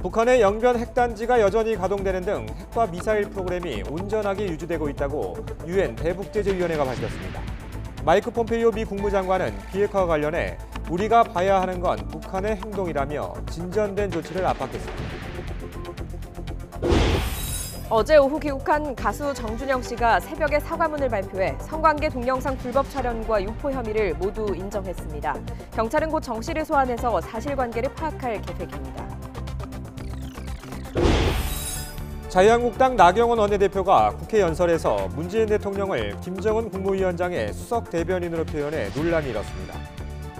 북한의 영변 핵단지가 여전히 가동되는 등 핵과 미사일 프로그램이 온전하게 유지되고 있다고 유엔 대북제재위원회가 밝혔습니다. 마이크 폼페이오 미 국무장관은 비핵화와 관련해 우리가 봐야 하는 건 북한의 행동이라며 진전된 조치를 압박했습니다. 어제 오후 귀국한 가수 정준영 씨가 새벽에 사과문을 발표해 성관계 동영상 불법 촬영과 유포 혐의를 모두 인정했습니다. 경찰은 곧 정 씨를 소환해서 사실관계를 파악할 계획입니다. 자유한국당 나경원 원내대표가 국회 연설에서 문재인 대통령을 김정은 국무위원장의 수석 대변인으로 표현해 논란이 일었습니다.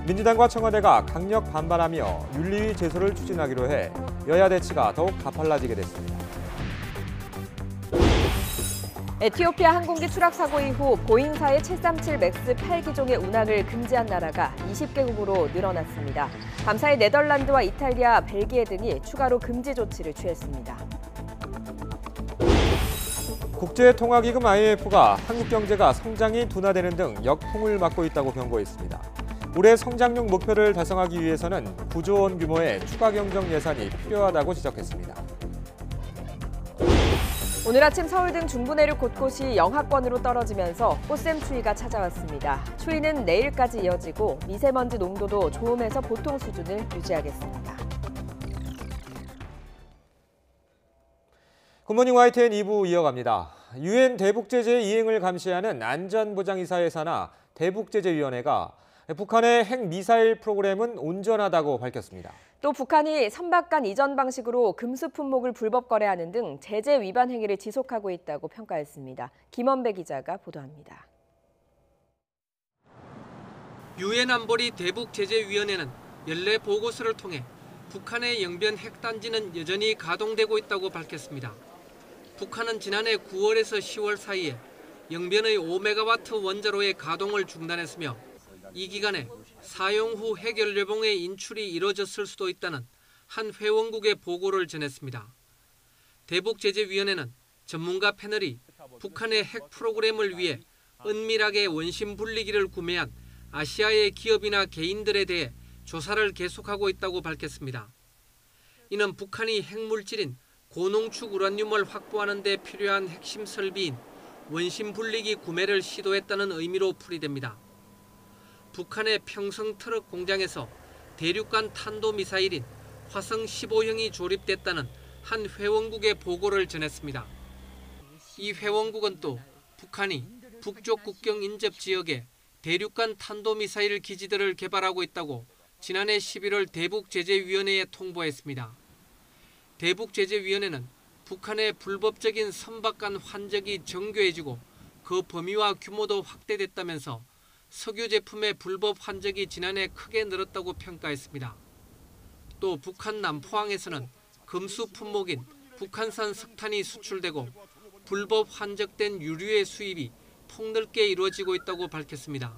민주당과 청와대가 강력 반발하며 윤리위 제소를 추진하기로 해 여야 대치가 더욱 가팔라지게 됐습니다. 에티오피아 항공기 추락 사고 이후 보잉사의 737 맥스 8기종의 운항을 금지한 나라가 20개국으로 늘어났습니다. 밤사이 네덜란드와 이탈리아, 벨기에 등이 추가로 금지 조치를 취했습니다. 국제통화기금 IMF가 한국 경제가 성장이 둔화되는 등 역풍을 맞고 있다고 경고했습니다. 올해 성장률 목표를 달성하기 위해서는 9조 원 규모의 추가 경정 예산이 필요하다고 지적했습니다. 오늘 아침 서울 등 중부 내륙 곳곳이 영하권으로 떨어지면서 꽃샘 추위가 찾아왔습니다. 추위는 내일까지 이어지고 미세먼지 농도도 좋음에서 보통 수준을 유지하겠습니다. 굿모닝 YTN 2부 이어갑니다. 유엔 대북제재 이행을 감시하는 안전보장이사회 산하 대북제재위원회가 북한의 핵미사일 프로그램은 온전하다고 밝혔습니다. 또 북한이 선박간 이전 방식으로 금수 품목을 불법 거래하는 등 제재 위반 행위를 지속하고 있다고 평가했습니다. 김원배 기자가 보도합니다. 유엔 안보리 대북제재위원회는 연례 보고서를 통해 북한의 영변 핵단지는 여전히 가동되고 있다고 밝혔습니다. 북한은 지난해 9월에서 10월 사이에 영변의 5메가와트 원자로의 가동을 중단했으며 이 기간에 사용 후 핵연료봉의 인출이 이뤄졌을 수도 있다는 한 회원국의 보고를 전했습니다. 대북제재위원회는 전문가 패널이 북한의 핵 프로그램을 위해 은밀하게 원심 분리기를 구매한 아시아의 기업이나 개인들에 대해 조사를 계속하고 있다고 밝혔습니다. 이는 북한이 핵물질인 고농축 우라늄을 확보하는 데 필요한 핵심 설비인 원심 분리기 구매를 시도했다는 의미로 풀이됩니다. 북한의 평성 트럭 공장에서 대륙간 탄도미사일인 화성 15형이 조립됐다는 한 회원국의 보고를 전했습니다. 이 회원국은 또 북한이 북쪽 국경 인접 지역에 대륙간 탄도미사일 기지들을 개발하고 있다고 지난해 11월 대북제재위원회에 통보했습니다. 대북제재위원회는 북한의 불법적인 선박간 환적이 정교해지고 그 범위와 규모도 확대됐다면서 석유 제품의 불법 환적이 지난해 크게 늘었다고 평가했습니다. 또 북한 남포항에서는 금수 품목인 북한산 석탄이 수출되고 불법 환적된 유류의 수입이 폭넓게 이루어지고 있다고 밝혔습니다.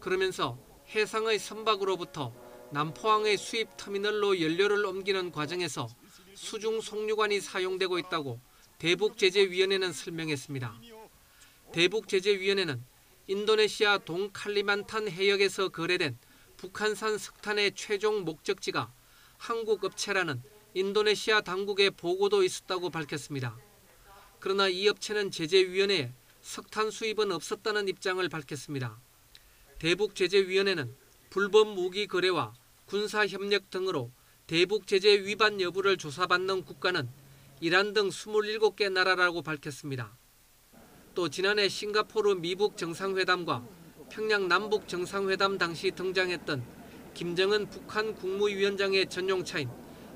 그러면서 해상의 선박으로부터 남포항의 수입 터미널로 연료를 옮기는 과정에서 수중 송유관이 사용되고 있다고 대북제재위원회는 설명했습니다. 대북제재위원회는 인도네시아 동칼리만탄 해역에서 거래된 북한산 석탄의 최종 목적지가 한국 업체라는 인도네시아 당국의 보고도 있었다고 밝혔습니다. 그러나 이 업체는 제재위원회에 석탄 수입은 없었다는 입장을 밝혔습니다. 대북제재위원회는 불법 무기 거래와 군사협력 등으로 대북제재 위반 여부를 조사받는 국가는 이란 등 27개 나라라고 밝혔습니다. 또 지난해 싱가포르 미북 정상회담과 평양 남북 정상회담 당시 등장했던 김정은 북한 국무위원장의 전용차인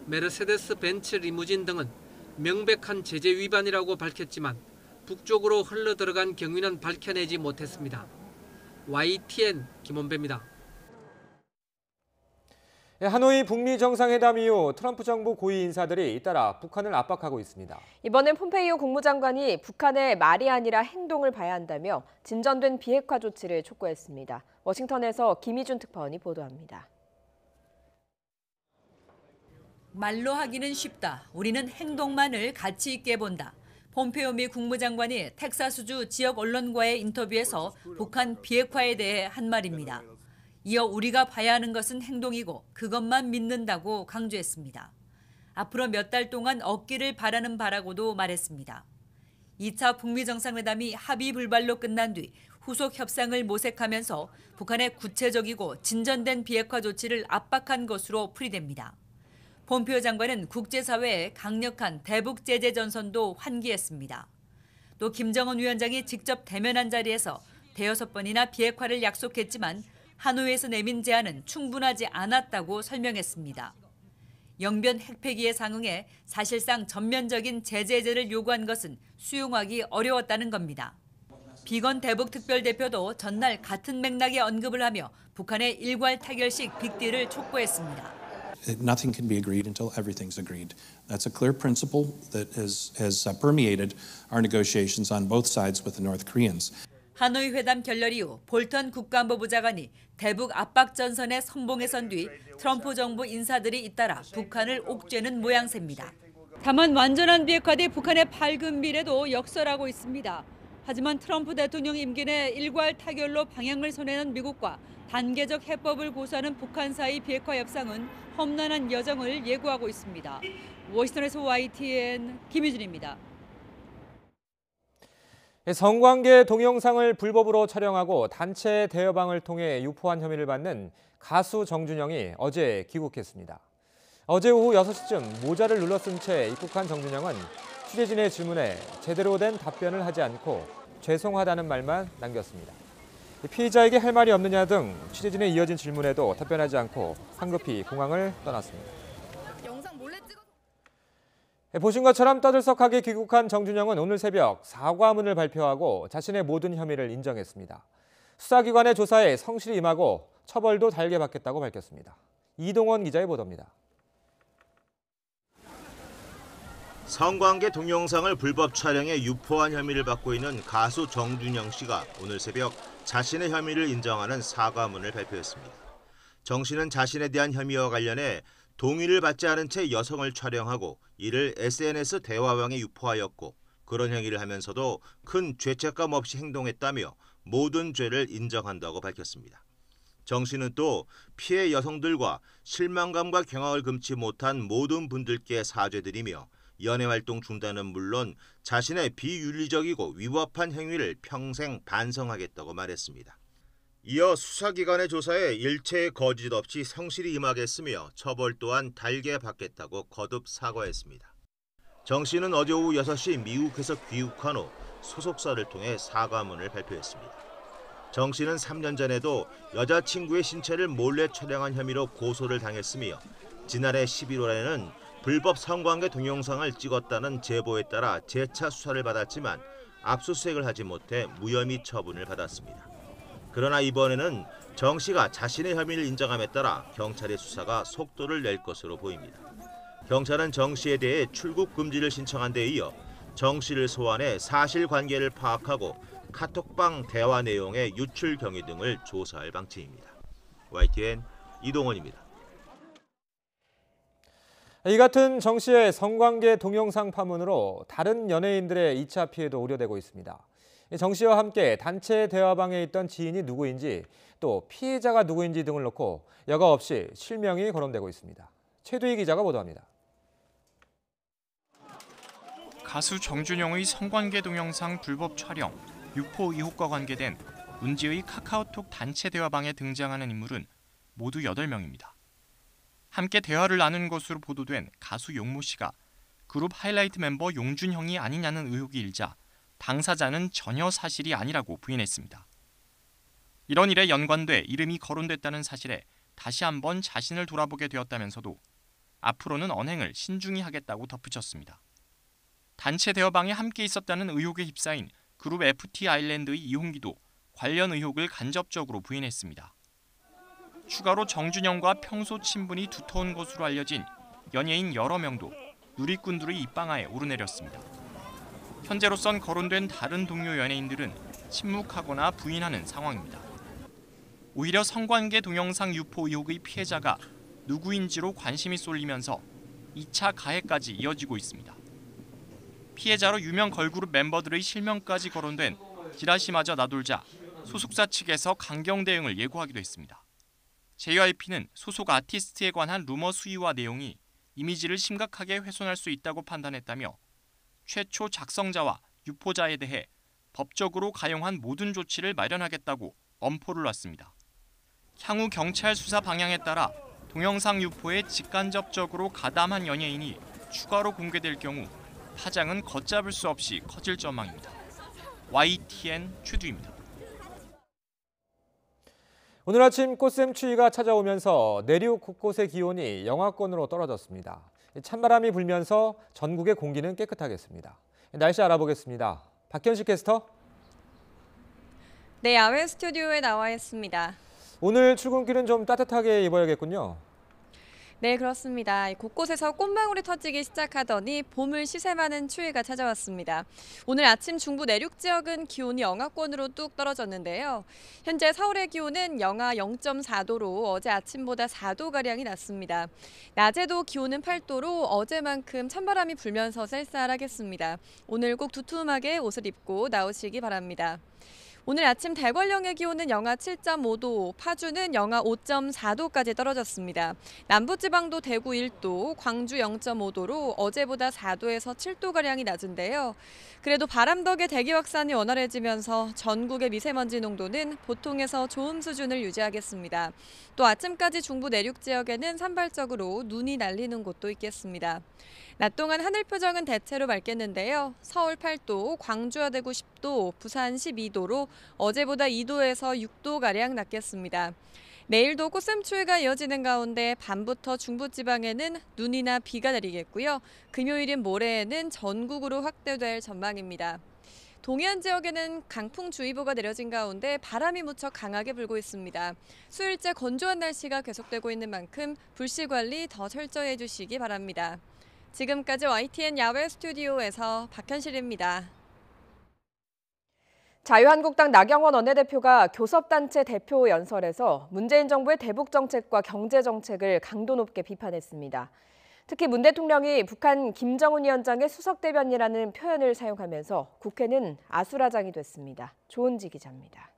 메르세데스 벤츠 리무진 등은 명백한 제재 위반이라고 밝혔지만 북쪽으로 흘러들어간 경위는 밝혀내지 못했습니다. YTN 김원배입니다. 하노이 북미 정상회담 이후 트럼프 정부 고위 인사들이 잇따라 북한을 압박하고 있습니다. 이번엔 폼페이오 국무장관이 북한의 말이 아니라 행동을 봐야 한다며 진전된 비핵화 조치를 촉구했습니다. 워싱턴에서 김희준 특파원이 보도합니다. 말로 하기는 쉽다. 우리는 행동만을 가치 있게 본다. 폼페이오 미 국무장관이 텍사스주 지역 언론과의 인터뷰에서 북한 비핵화에 대해 한 말입니다. 이어 우리가 봐야 하는 것은 행동이고 그것만 믿는다고 강조했습니다. 앞으로 몇 달 동안 없기를 바라는 바라고도 말했습니다. 2차 북미 정상회담이 합의 불발로 끝난 뒤 후속 협상을 모색하면서 북한의 구체적이고 진전된 비핵화 조치를 압박한 것으로 풀이됩니다. 폼페이오 장관은 국제사회에 강력한 대북 제재 전선도 환기했습니다. 또 김정은 위원장이 직접 대면한 자리에서 대여섯 번이나 비핵화를 약속했지만 하노이에서 내민 제안은 충분하지 않았다고 설명했습니다. 영변 핵폐기에 상응해 사실상 전면적인 제재를 요구한 것은 수용하기 어려웠다는 겁니다. 비건 대북 특별대표도 전날 같은 맥락의 언급을 하며 북한의 일괄 타결식 빅딜을 촉구했습니다. Nothing can be agreed until everything's agreed. That's a clear principle that has permeated our negotiations on both sides with the North Koreans. 하노이 회담 결렬 이후 볼턴 국가안보부 장관이 대북 압박 전선에 선봉에 선 뒤 트럼프 정부 인사들이 잇따라 북한을 옥죄는 모양새입니다. 다만 완전한 비핵화 대 북한의 밝은 미래도 역설하고 있습니다. 하지만 트럼프 대통령 임기 내 일괄 타결로 방향을 선회한 미국과 단계적 해법을 고수하는 북한 사이 비핵화 협상은 험난한 여정을 예고하고 있습니다. 워싱턴에서 YTN 김유진입니다. 성관계 동영상을 불법으로 촬영하고 단체 대여방을 통해 유포한 혐의를 받는 가수 정준영이 어제 귀국했습니다. 어제 오후 6시쯤 모자를 눌러쓴 채 입국한 정준영은 취재진의 질문에 제대로 된 답변을 하지 않고 죄송하다는 말만 남겼습니다. 피의자에게 할 말이 없느냐 등 취재진의 이어진 질문에도 답변하지 않고 황급히 공항을 떠났습니다. 보신 것처럼 떠들썩하게 귀국한 정준영은 오늘 새벽 사과문을 발표하고 자신의 모든 혐의를 인정했습니다. 수사기관의 조사에 성실히 임하고 처벌도 달게 받겠다고 밝혔습니다. 이동원 기자의 보도입니다. 성관계 동영상을 불법 촬영해 유포한 혐의를 받고 있는 가수 정준영 씨가 오늘 새벽 자신의 혐의를 인정하는 사과문을 발표했습니다. 정 씨는 자신에 대한 혐의와 관련해 동의를 받지 않은 채 여성을 촬영하고 이를 SNS 대화방에 유포하였고 그런 행위를 하면서도 큰 죄책감 없이 행동했다며 모든 죄를 인정한다고 밝혔습니다. 정 씨는 또 피해 여성들과 실망감과 경악을 금치 못한 모든 분들께 사죄드리며 연예활동 중단은 물론 자신의 비윤리적이고 위법한 행위를 평생 반성하겠다고 말했습니다. 이어 수사기관의 조사에 일체의 거짓 없이 성실히 임하겠으며 처벌 또한 달게 받겠다고 거듭 사과했습니다. 정 씨는 어제 오후 6시 미국에서 귀국한 후 소속사를 통해 사과문을 발표했습니다. 정 씨는 3년 전에도 여자친구의 신체를 몰래 촬영한 혐의로 고소를 당했으며 지난해 11월에는 불법 성관계 동영상을 찍었다는 제보에 따라 재차 수사를 받았지만 압수수색을 하지 못해 무혐의 처분을 받았습니다. 그러나 이번에는 정 씨가 자신의 혐의를 인정함에 따라 경찰의 수사가 속도를 낼 것으로 보입니다. 경찰은 정 씨에 대해 출국 금지를 신청한 데 이어 정 씨를 소환해 사실관계를 파악하고 카톡방 대화 내용의 유출 경위 등을 조사할 방침입니다. YTN 이동원입니다. 이 같은 정 씨의 성관계 동영상 파문으로 다른 연예인들의 2차 피해도 우려되고 있습니다. 정 씨와 함께 단체 대화방에 있던 지인이 누구인지 또 피해자가 누구인지 등을 놓고 여과 없이 실명이 거론되고 있습니다. 최두희 기자가 보도합니다. 가수 정준영의 성관계 동영상 불법 촬영, 유포 의혹과 관계된 문제의 카카오톡 단체 대화방에 등장하는 인물은 모두 8명입니다. 함께 대화를 나눈 것으로 보도된 가수 용모 씨가 그룹 하이라이트 멤버 용준형이 아니냐는 의혹이 일자 당사자는 전혀 사실이 아니라고 부인했습니다. 이런 일에 연관돼 이름이 거론됐다는 사실에 다시 한번 자신을 돌아보게 되었다면서도 앞으로는 언행을 신중히 하겠다고 덧붙였습니다. 단체 대화방에 함께 있었다는 의혹에 휩싸인 그룹 FT 아일랜드의 이홍기도 관련 의혹을 간접적으로 부인했습니다. 추가로 정준영과 평소 친분이 두터운 것으로 알려진 연예인 여러 명도 누리꾼들의 입방아에 오르내렸습니다. 현재로선 거론된 다른 동료 연예인들은 침묵하거나 부인하는 상황입니다. 오히려 성관계 동영상 유포 의혹의 피해자가 누구인지로 관심이 쏠리면서 2차 가해까지 이어지고 있습니다. 피해자로 유명 걸그룹 멤버들의 실명까지 거론된 지라시마저 나돌자 소속사 측에서 강경 대응을 예고하기도 했습니다. JYP는 소속 아티스트에 관한 루머 수위와 내용이 이미지를 심각하게 훼손할 수 있다고 판단했다며 최초 작성자와 유포자에 대해 법적으로 가용한 모든 조치를 마련하겠다고 엄포를 놨습니다. 향후 경찰 수사 방향에 따라 동영상 유포에 직간접적으로 가담한 연예인이 추가로 공개될 경우 파장은 걷잡을 수 없이 커질 전망입니다. YTN 최두입니다. 오늘 아침 꽃샘 추위가 찾아오면서 내륙 곳곳의 기온이 영하권으로 떨어졌습니다. 찬바람이 불면서 전국의 공기는 깨끗하겠습니다. 날씨 알아보겠습니다. 박현식 캐스터. 네, 야외 스튜디오에 나와 있습니다. 오늘 출근길은 좀 따뜻하게 입어야겠군요. 네, 그렇습니다. 곳곳에서 꽃망울이 터지기 시작하더니 봄을 시샘하는 추위가 찾아왔습니다. 오늘 아침 중부 내륙 지역은 기온이 영하권으로 뚝 떨어졌는데요. 현재 서울의 기온은 영하 0.4도로 어제 아침보다 4도가량이 낮습니다. 낮에도 기온은 8도로 어제만큼 찬바람이 불면서 쌀쌀하겠습니다. 오늘 꼭 두툼하게 옷을 입고 나오시기 바랍니다. 오늘 아침 대관령의 기온은 영하 7.5도, 파주는 영하 5.4도까지 떨어졌습니다. 남부지방도 대구 1도, 광주 0.5도로 어제보다 4도에서 7도가량이 낮은데요. 그래도 바람 덕에 대기 확산이 원활해지면서 전국의 미세먼지 농도는 보통에서 좋음 수준을 유지하겠습니다. 또 아침까지 중부 내륙 지역에는 산발적으로 눈이 날리는 곳도 있겠습니다. 낮 동안 하늘 표정은 대체로 맑겠는데요. 서울 8도, 광주와 대구 10도, 부산 12도로 어제보다 2도에서 6도가량 낮겠습니다. 내일도 꽃샘추위가 이어지는 가운데 밤부터 중부지방에는 눈이나 비가 내리겠고요. 금요일인 모레에는 전국으로 확대될 전망입니다. 동해안 지역에는 강풍주의보가 내려진 가운데 바람이 무척 강하게 불고 있습니다. 수요일째 건조한 날씨가 계속되고 있는 만큼 불씨 관리 더 철저히 해주시기 바랍니다. 지금까지 YTN 야외 스튜디오에서 박현실입니다. 자유한국당 나경원 원내대표가 교섭단체 대표 연설에서 문재인 정부의 대북 정책과 경제 정책을 강도 높게 비판했습니다. 특히 문 대통령이 북한 김정은 위원장의 수석 대변이라는 표현을 사용하면서 국회는 아수라장이 됐습니다. 조은지 기자입니다.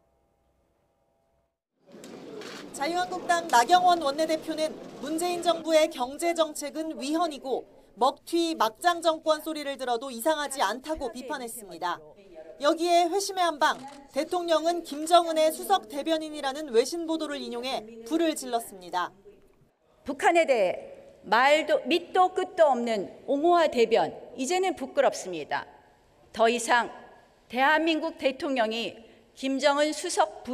자유한국당 나경원 원내대표는 문재인 정부의 경제 정책은 위헌이고 먹튀 막장 정권 소리를 들어도 이상하지 않다고 비판했습니다. 여기에 회심의 한방, 대통령은 김정은의 수석 대변인이라는 외신 보도를 인용해 불을 질렀습니다. 북한에 대해 말도 밑도 끝도 없는 옹호와 대변, 이제는 부끄럽습니다. 더 이상 대한민국 대통령이 김정은 수석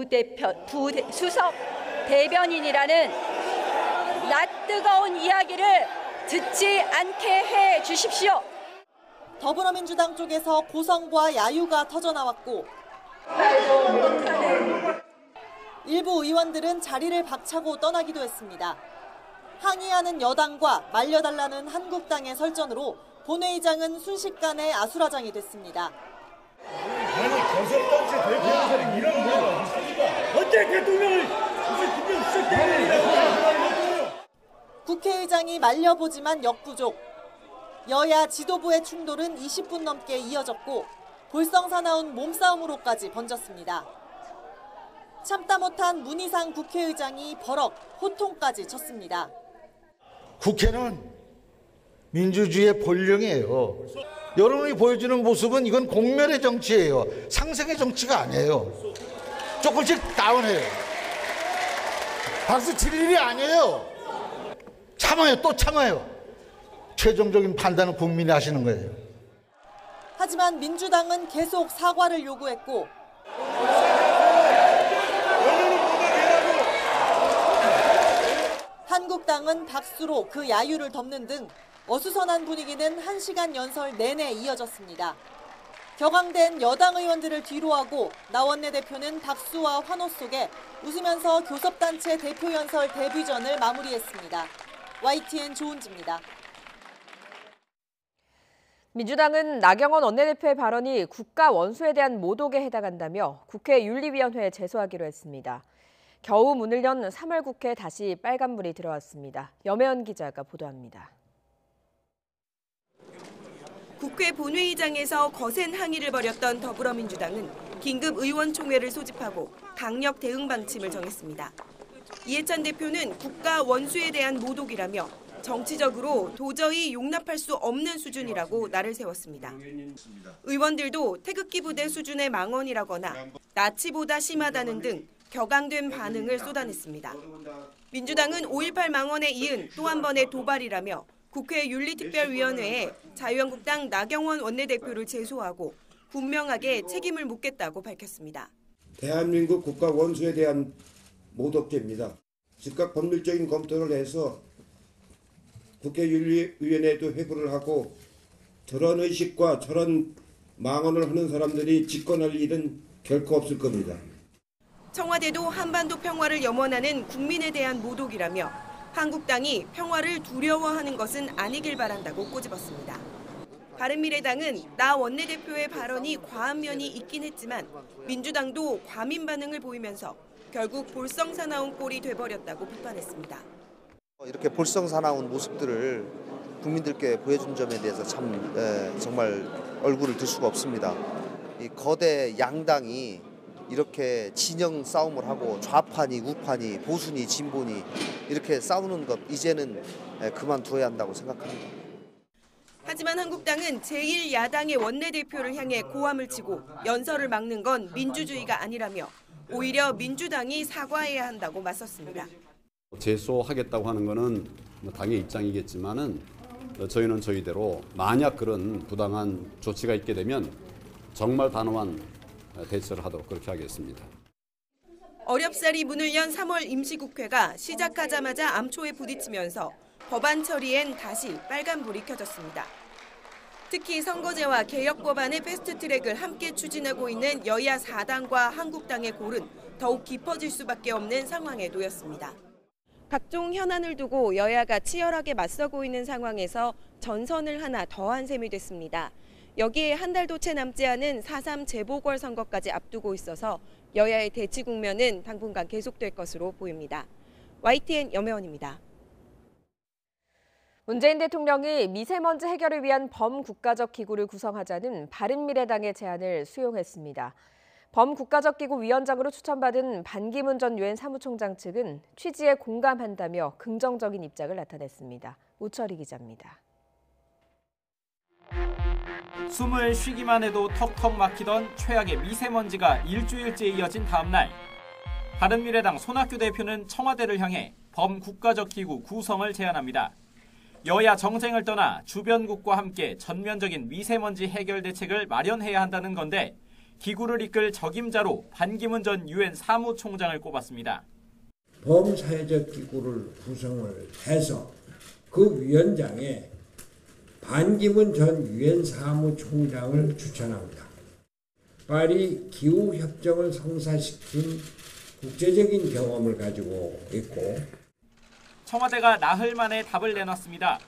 대변인이라는 낯뜨거운 이야기를 듣지 않게 해 주십시오. 더불어민주당 쪽에서 고성과 야유가 터져나왔고 일부 의원들은 자리를 박차고 떠나기도 했습니다. 항의하는 여당과 말려달라는 한국당의 설전으로 본회의장은 순식간에 아수라장이 됐습니다. 아니 교섭단체 대표 연설이 이런 거야. 어째 대통령을 무슨 김정은 수석 대변인이라고 국회의장이 말려보지만 역부족. 여야 지도부의 충돌은 20분 넘게 이어졌고 볼썽사나운 몸싸움으로까지 번졌습니다. 참다 못한 문희상 국회의장이 버럭 호통까지 쳤습니다. 국회는 민주주의의 본령이에요. 여러분이 보여주는 모습은 이건 공멸의 정치예요. 상생의 정치가 아니에요. 조금씩 다운해요. 박수 칠 일이 아니에요. 참아요. 또 참아요. 최종적인 판단은 국민이 하시는 거예요. 하지만 민주당은 계속 사과를 요구했고 한국당은 박수로 그 야유를 덮는 등 어수선한 분위기는 1시간 연설 내내 이어졌습니다. 격앙된 여당 의원들을 뒤로하고 나 원내대표는 박수와 환호 속에 웃으면서 교섭단체 대표 연설 데뷔전을 마무리했습니다. YTN 조은지입니다. 민주당은 나경원 원내대표의 발언이 국가 원수에 대한 모독에 해당한다며 국회 윤리위원회에 제소하기로 했습니다. 겨우 문을 연 3월 국회에 다시 빨간불이 들어왔습니다. 염혜연 기자가 보도합니다. 국회 본회의장에서 거센 항의를 벌였던 더불어민주당은 긴급 의원총회를 소집하고 강력 대응 방침을 정했습니다. 이해찬 대표는 국가 원수에 대한 모독이라며 정치적으로 도저히 용납할 수 없는 수준이라고 날을 세웠습니다. 의원들도 태극기 부대 수준의 망언이라거나 나치보다 심하다는 등 격앙된 반응을 쏟아냈습니다. 민주당은 5.18 망언에 이은 또 한 번의 도발이라며 국회 윤리특별위원회에 자유한국당 나경원 원내대표를 제소하고 분명하게 책임을 묻겠다고 밝혔습니다. 대한민국 국가 원수에 대한 모독죄입니다. 즉각 법률적인 검토를 해서 국회 윤리위원회에도 회부를 하고 저런 의식과 저런 망언을 하는 사람들이 집권할 일은 결코 없을 겁니다. 청와대도 한반도 평화를 염원하는 국민에 대한 모독이라며 한국당이 평화를 두려워하는 것은 아니길 바란다고 꼬집었습니다. 바른미래당은 나 원내대표의 발언이 과한 면이 있긴 했지만 민주당도 과민 반응을 보이면서 결국 볼썽사나운 꼴이 돼버렸다고 비판했습니다. 이렇게 볼썽사나운 모습들을 국민들께 보여준 점에 대해서 참 정말 얼굴을 들 수가 없습니다. 이 거대 양당이 이렇게 진영 싸움을 하고 좌파니 우파니 보수니 진보니 이렇게 싸우는 것 이제는 그만둬야 한다고 생각합니다. 하지만 한국당은 제1야당의 원내대표를 향해 고함을 치고 연설을 막는 건 민주주의가 아니라며 오히려 민주당이 사과해야 한다고 맞섰습니다. 제소하겠다고 하는 거는 당의 입장이겠지만은 저희는 저희대로 만약 그런 부당한 조치가 있게 되면 정말 단호한 대처를 하도록 그렇게 하겠습니다. 어렵사리 문을 연 3월 임시국회가 시작하자마자 암초에 부딪히면서 법안 처리엔 다시 빨간불이 켜졌습니다. 특히 선거제와 개혁 법안의 패스트트랙을 함께 추진하고 있는 여야 4당과 한국당의 골은 더욱 깊어질 수밖에 없는 상황에 놓였습니다. 각종 현안을 두고 여야가 치열하게 맞서고 있는 상황에서 전선을 하나 더한 셈이 됐습니다. 여기에 한 달도 채 남지 않은 4.3 재보궐선거까지 앞두고 있어서 여야의 대치 국면은 당분간 계속될 것으로 보입니다. YTN 염혜원입니다. 문재인 대통령이 미세먼지 해결을 위한 범국가적 기구를 구성하자는 바른미래당의 제안을 수용했습니다. 범국가적 기구 위원장으로 추천받은 반기문 전 유엔 사무총장 측은 취지에 공감한다며 긍정적인 입장을 나타냈습니다. 우철희 기자입니다. 숨을 쉬기만 해도 턱턱 막히던 최악의 미세먼지가 일주일째 이어진 다음 날 바른미래당 손학규 대표는 청와대를 향해 범국가적 기구 구성을 제안합니다. 여야 정쟁을 떠나 주변국과 함께 전면적인 미세먼지 해결 대책을 마련해야 한다는 건데 기구를 이끌 적임자로 반기문 전 유엔 사무총장을 꼽았습니다. 범사회적 기구를 구성을 해서 그 위원장에 반기문 전 유엔 사무총장을 추천합니다. 파리 기후협정을 성사시킨 국제적인 경험을 가지고 있고 청와대가 나흘 만에 답을 내놨습니다.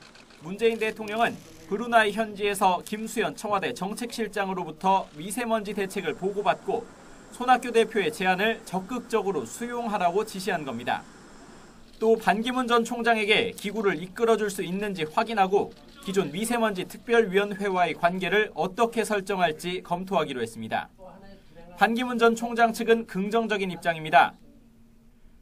문재인 대통령은 브루나이 현지에서 김수현 청와대 정책실장으로부터 미세먼지 대책을 보고받고 손학규 대표의 제안을 적극적으로 수용하라고 지시한 겁니다. 또 반기문 전 총장에게 기구를 이끌어줄 수 있는지 확인하고 기존 미세먼지 특별위원회와의 관계를 어떻게 설정할지 검토하기로 했습니다. 반기문 전 총장 측은 긍정적인 입장입니다.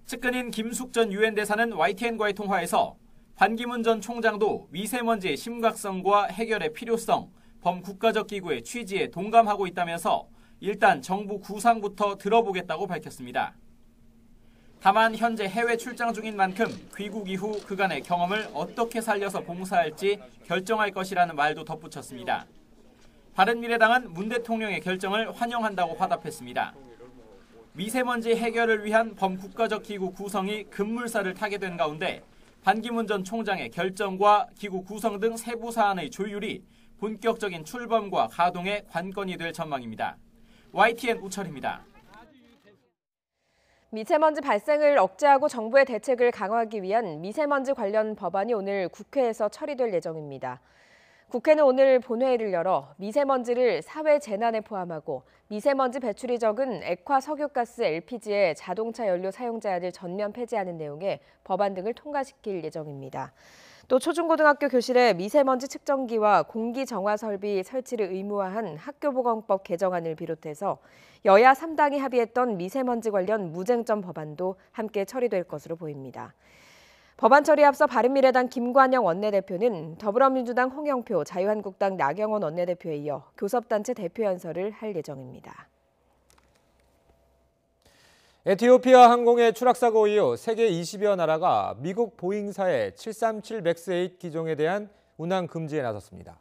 측근인 김숙 전 유엔 대사는 YTN과의 통화에서 반기문 전 총장도 미세먼지의 심각성과 해결의 필요성, 범국가적 기구의 취지에 동감하고 있다면서 일단 정부 구상부터 들어보겠다고 밝혔습니다. 다만 현재 해외 출장 중인 만큼 귀국 이후 그간의 경험을 어떻게 살려서 봉사할지 결정할 것이라는 말도 덧붙였습니다. 바른미래당은 문 대통령의 결정을 환영한다고 화답했습니다. 미세먼지 해결을 위한 범국가적 기구 구성이 급물살을 타게 된 가운데 반기문 전 총장의 결정과 기구 구성 등 세부 사안의 조율이 본격적인 출범과 가동의 관건이 될 전망입니다. YTN 우철입니다. 미세먼지 발생을 억제하고 정부의 대책을 강화하기 위한 미세먼지 관련 법안이 오늘 국회에서 처리될 예정입니다. 국회는 오늘 본회의를 열어 미세먼지를 사회 재난에 포함하고 미세먼지 배출이 적은 액화 석유가스 LPG의 자동차 연료 사용 제한을 전면 폐지하는 내용의 법안 등을 통과시킬 예정입니다. 또 초중고등학교 교실에 미세먼지 측정기와 공기 정화 설비 설치를 의무화한 학교보건법 개정안을 비롯해서 여야 3당이 합의했던 미세먼지 관련 무쟁점 법안도 함께 처리될 것으로 보입니다. 법안 처리에 앞서 바른미래당 김관영 원내대표는 더불어민주당 홍영표, 자유한국당 나경원 원내대표에 이어 교섭단체 대표 연설을 할 예정입니다. 에티오피아 항공의 추락사고 이후 세계 20여 나라가 미국 보잉사의 737 맥스 8 기종에 대한 운항 금지에 나섰습니다.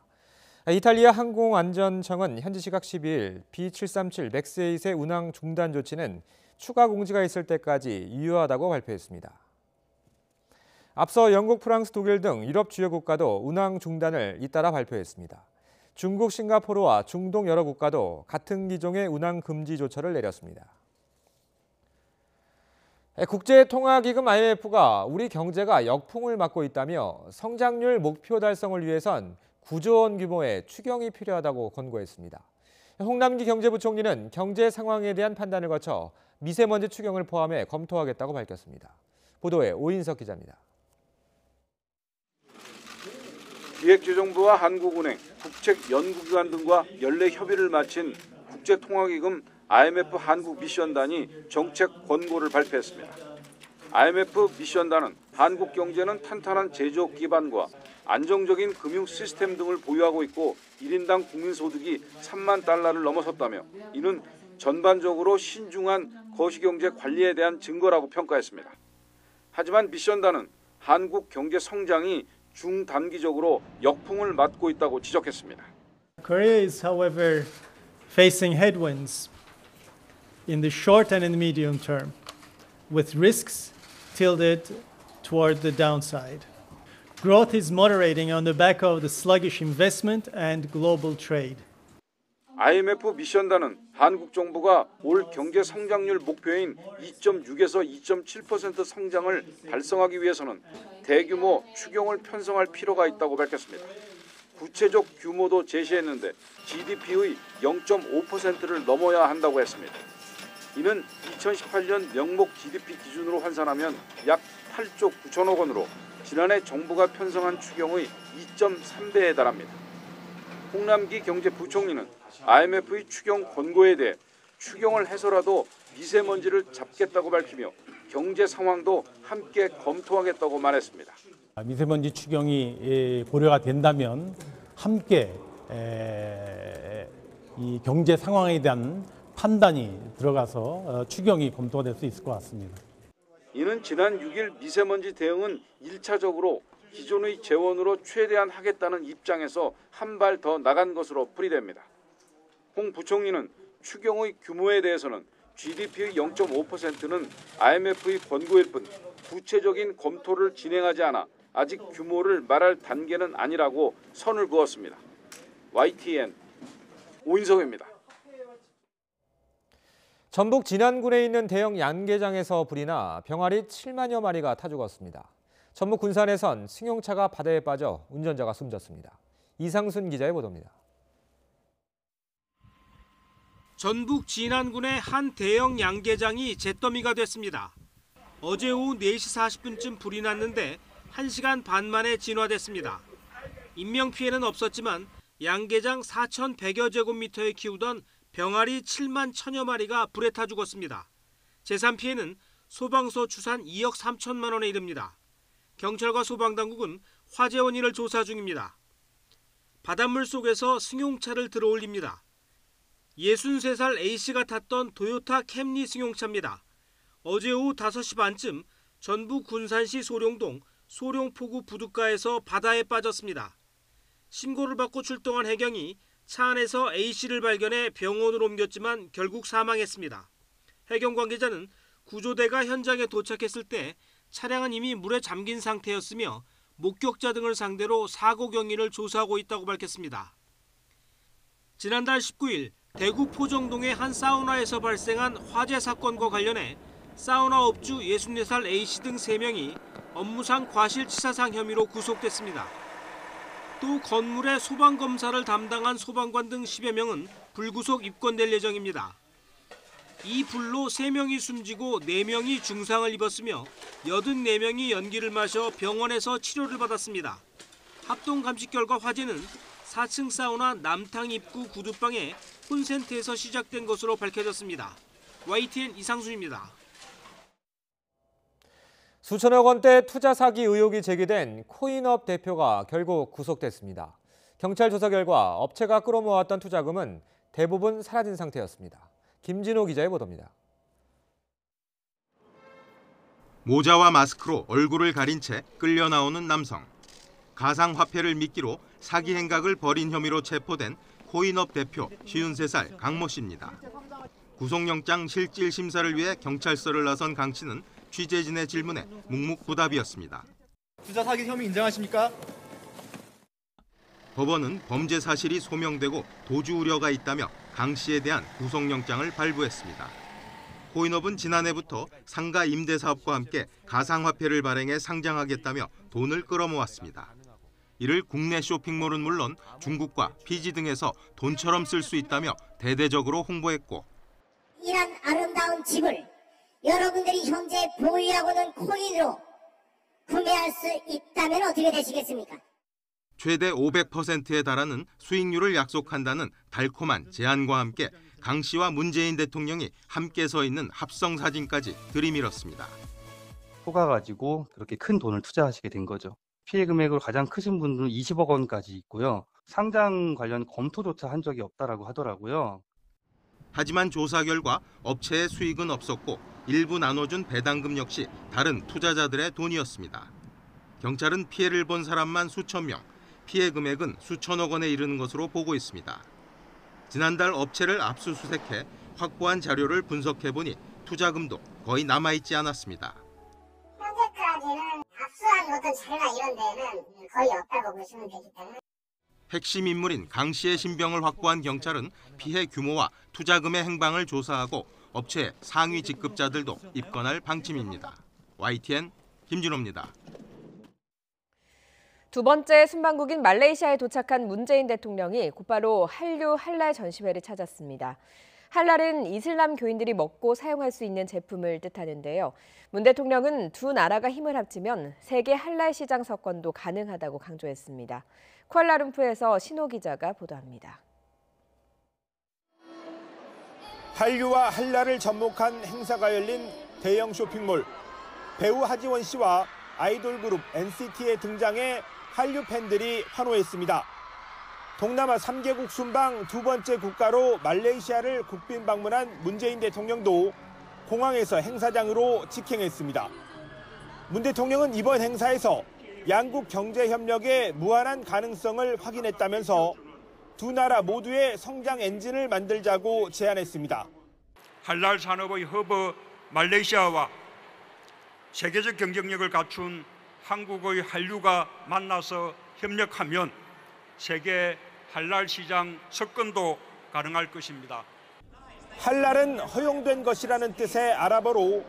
이탈리아 항공안전청은 현지 시각 12일 B737 맥스 8의 운항 중단 조치는 추가 공지가 있을 때까지 유효하다고 발표했습니다. 앞서 영국, 프랑스, 독일 등 유럽 주요 국가도 운항 중단을 잇따라 발표했습니다. 중국, 싱가포르와 중동 여러 국가도 같은 기종의 운항 금지 조처를 내렸습니다. 국제통화기금 IMF가 우리 경제가 역풍을 맞고 있다며 성장률 목표 달성을 위해선 9조 원 규모의 추경이 필요하다고 권고했습니다. 홍남기 경제부총리는 경제 상황에 대한 판단을 거쳐 미세먼지 추경을 포함해 검토하겠다고 밝혔습니다. 보도에 오인석 기자입니다. 기획재정부와 한국은행, 국책연구기관 등과 연례 협의를 마친 국제통화기금 IMF 한국 미션단이 정책 권고를 발표했습니다. IMF 미션단은 한국 경제는 탄탄한 제조업 기반과 안정적인 금융 시스템 등을 보유하고 있고 1인당 국민소득이 3만 달러를 넘어섰다며 이는 전반적으로 신중한 거시경제 관리에 대한 증거라고 평가했습니다. 하지만 미션단은 한국 경제 성장이 중단기적으로 역풍을 맞고 있다고 지적했습니다. Korea is, however, facing headwinds in the short and in the medium term, with risks tilted toward the downside. Growth is moderating on the back of the sluggish investment and global trade. IMF 미션단은 한국 정부가 올 경제 성장률 목표인 2.6에서 2.7% 성장을 달성하기 위해서는 대규모 추경을 편성할 필요가 있다고 밝혔습니다. 구체적 규모도 제시했는데 GDP의 0.5%를 넘어야 한다고 했습니다. 이는 2018년 명목 GDP 기준으로 환산하면 약 8조 9천억 원으로 지난해 정부가 편성한 추경의 2.3배에 달합니다. 홍남기 경제부총리는 IMF의 추경 권고에 대해 추경을 해서라도 미세먼지를 잡겠다고 밝히며 경제 상황도 함께 검토하겠다고 말했습니다. 미세먼지 추경이 고려가 된다면 함께 이 경제 상황에 대한 판단이 들어가서 추경이 검토가 될 수 있을 것 같습니다. 이는 지난 6일 미세먼지 대응은 1차적으로 기존의 재원으로 최대한 하겠다는 입장에서 한 발 더 나간 것으로 풀이됩니다. 홍 부총리는 추경의 규모에 대해서는 GDP의 0.5%는 IMF의 권고일 뿐 구체적인 검토를 진행하지 않아 아직 규모를 말할 단계는 아니라고 선을 그었습니다. YTN 오인석입니다. 전북 진안군에 있는 대형 양계장에서 불이 나 병아리 7만여 마리가 타 죽었습니다. 전북 군산에선 승용차가 바다에 빠져 운전자가 숨졌습니다. 이상순 기자의 보도입니다. 전북 진안군의 한 대형 양계장이 잿더미가 됐습니다. 어제 오후 4시 40분쯤 불이 났는데 1시간 반 만에 진화됐습니다. 인명피해는 없었지만 양계장 4,100여 제곱미터에 키우던 병아리 7만 1천여 마리가 불에 타 죽었습니다. 재산피해는 소방서 추산 2억 3천만 원에 이릅니다. 경찰과 소방당국은 화재 원인을 조사 중입니다. 바닷물 속에서 승용차를 들어올립니다. 63살 A씨가 탔던 도요타 캠리 승용차입니다. 어제 오후 5시 반쯤 전북 군산시 소룡동 소룡포구 부둣가에서 바다에 빠졌습니다. 신고를 받고 출동한 해경이 차 안에서 A씨를 발견해 병원으로 옮겼지만 결국 사망했습니다. 해경 관계자는 구조대가 현장에 도착했을 때 차량은 이미 물에 잠긴 상태였으며 목격자 등을 상대로 사고 경위를 조사하고 있다고 밝혔습니다. 지난달 19일 대구 포정동의 한 사우나에서 발생한 화재 사건과 관련해 사우나 업주 64살 A씨 등 3명이 업무상 과실치사상 혐의로 구속됐습니다. 또 건물의 소방검사를 담당한 소방관 등 10여 명은 불구속 입건될 예정입니다. 이 불로 3명이 숨지고 4명이 중상을 입었으며 84명이 연기를 마셔 병원에서 치료를 받았습니다. 합동 감식 결과 화재는 4층 사우나 남탕 입구 구두방의 콘센트에서 시작된 것으로 밝혀졌습니다. YTN 이상순입니다. 수천억 원대 투자 사기 의혹이 제기된 코인업 대표가 결국 구속됐습니다. 경찰 조사 결과 업체가 끌어모았던 투자금은 대부분 사라진 상태였습니다. 김진호 기자의 보도입니다. 모자와 마스크로 얼굴을 가린 채 끌려 나오는 남성. 가상화폐를 미끼로 사기 행각을 벌인 혐의로 체포된 코인업 대표 53살 강모 씨입니다. 구속영장 실질 심사를 위해 경찰서를 나선 강 씨는 취재진의 질문에 묵묵부답이었습니다. 투자 사기 혐의 인정하십니까? 법원은 범죄 사실이 소명되고 도주 우려가 있다며 강 씨에 대한 구속영장을 발부했습니다. 코인업은 지난해부터 상가 임대 사업과 함께 가상화폐를 발행해 상장하겠다며 돈을 끌어모았습니다. 이를 국내 쇼핑몰은 물론 중국과 피지 등에서 돈처럼 쓸 수 있다며 대대적으로 홍보했고, 이런 아름다운 집을 여러분들이 현재 보유하고는 코인으로 구매할 수 있다면 어떻게 되시겠습니까? 최대 500%에 달하는 수익률을 약속한다는 달콤한 제안과 함께 강 씨와 문재인 대통령이 함께 서 있는 합성 사진까지 들이밀었습니다. 속아가지고 그렇게 큰 돈을 투자하시게 된 거죠. 피해 금액으로 가장 크신 분들은 20억 원까지 있고요. 상장 관련 검토조차 한 적이 없다라고 하더라고요. 하지만 조사 결과 업체의 수익은 없었고 일부 나눠준 배당금 역시 다른 투자자들의 돈이었습니다. 경찰은 피해를 본 사람만 수천 명, 피해 금액은 수천억 원에 이르는 것으로 보고 있습니다. 지난달 업체를 압수수색해 확보한 자료를 분석해보니 투자금도 거의 남아있지 않았습니다. 현재까지는 압수한 어떤 자료나 이런 데는 거의 없다고 보시면 되기 때문에. 핵심 인물인 강 씨의 신병을 확보한 경찰은 피해 규모와 투자금의 행방을 조사하고 업체의 상위 직급자들도 입건할 방침입니다. YTN 김진호입니다. 두 번째 순방국인 말레이시아에 도착한 문재인 대통령이 곧바로 한류 할랄 전시회를 찾았습니다. 할랄은 이슬람 교인들이 먹고 사용할 수 있는 제품을 뜻하는데요. 문 대통령은 두 나라가 힘을 합치면 세계 할랄 시장 석권도 가능하다고 강조했습니다. 쿠알라룸푸르에서 신호 기자가 보도합니다. 한류와 할랄을 접목한 행사가 열린 대형 쇼핑몰. 배우 하지원 씨와 아이돌 그룹 NCT의 등장에 한류 팬들이 환호했습니다. 동남아 3개국 순방 두 번째 국가로 말레이시아를 국빈 방문한 문재인 대통령도 공항에서 행사장으로 직행했습니다. 문 대통령은 이번 행사에서 양국 경제 협력의 무한한 가능성을 확인했다면서 두 나라 모두의 성장 엔진을 만들자고 제안했습니다. 할랄 산업의 허브 말레이시아와 세계적 경쟁력을 갖춘 한국의 한류가 만나서 협력하면 세계 할랄 시장 석권도 가능할 것입니다. 할랄은 허용된 것이라는 뜻의 아랍어로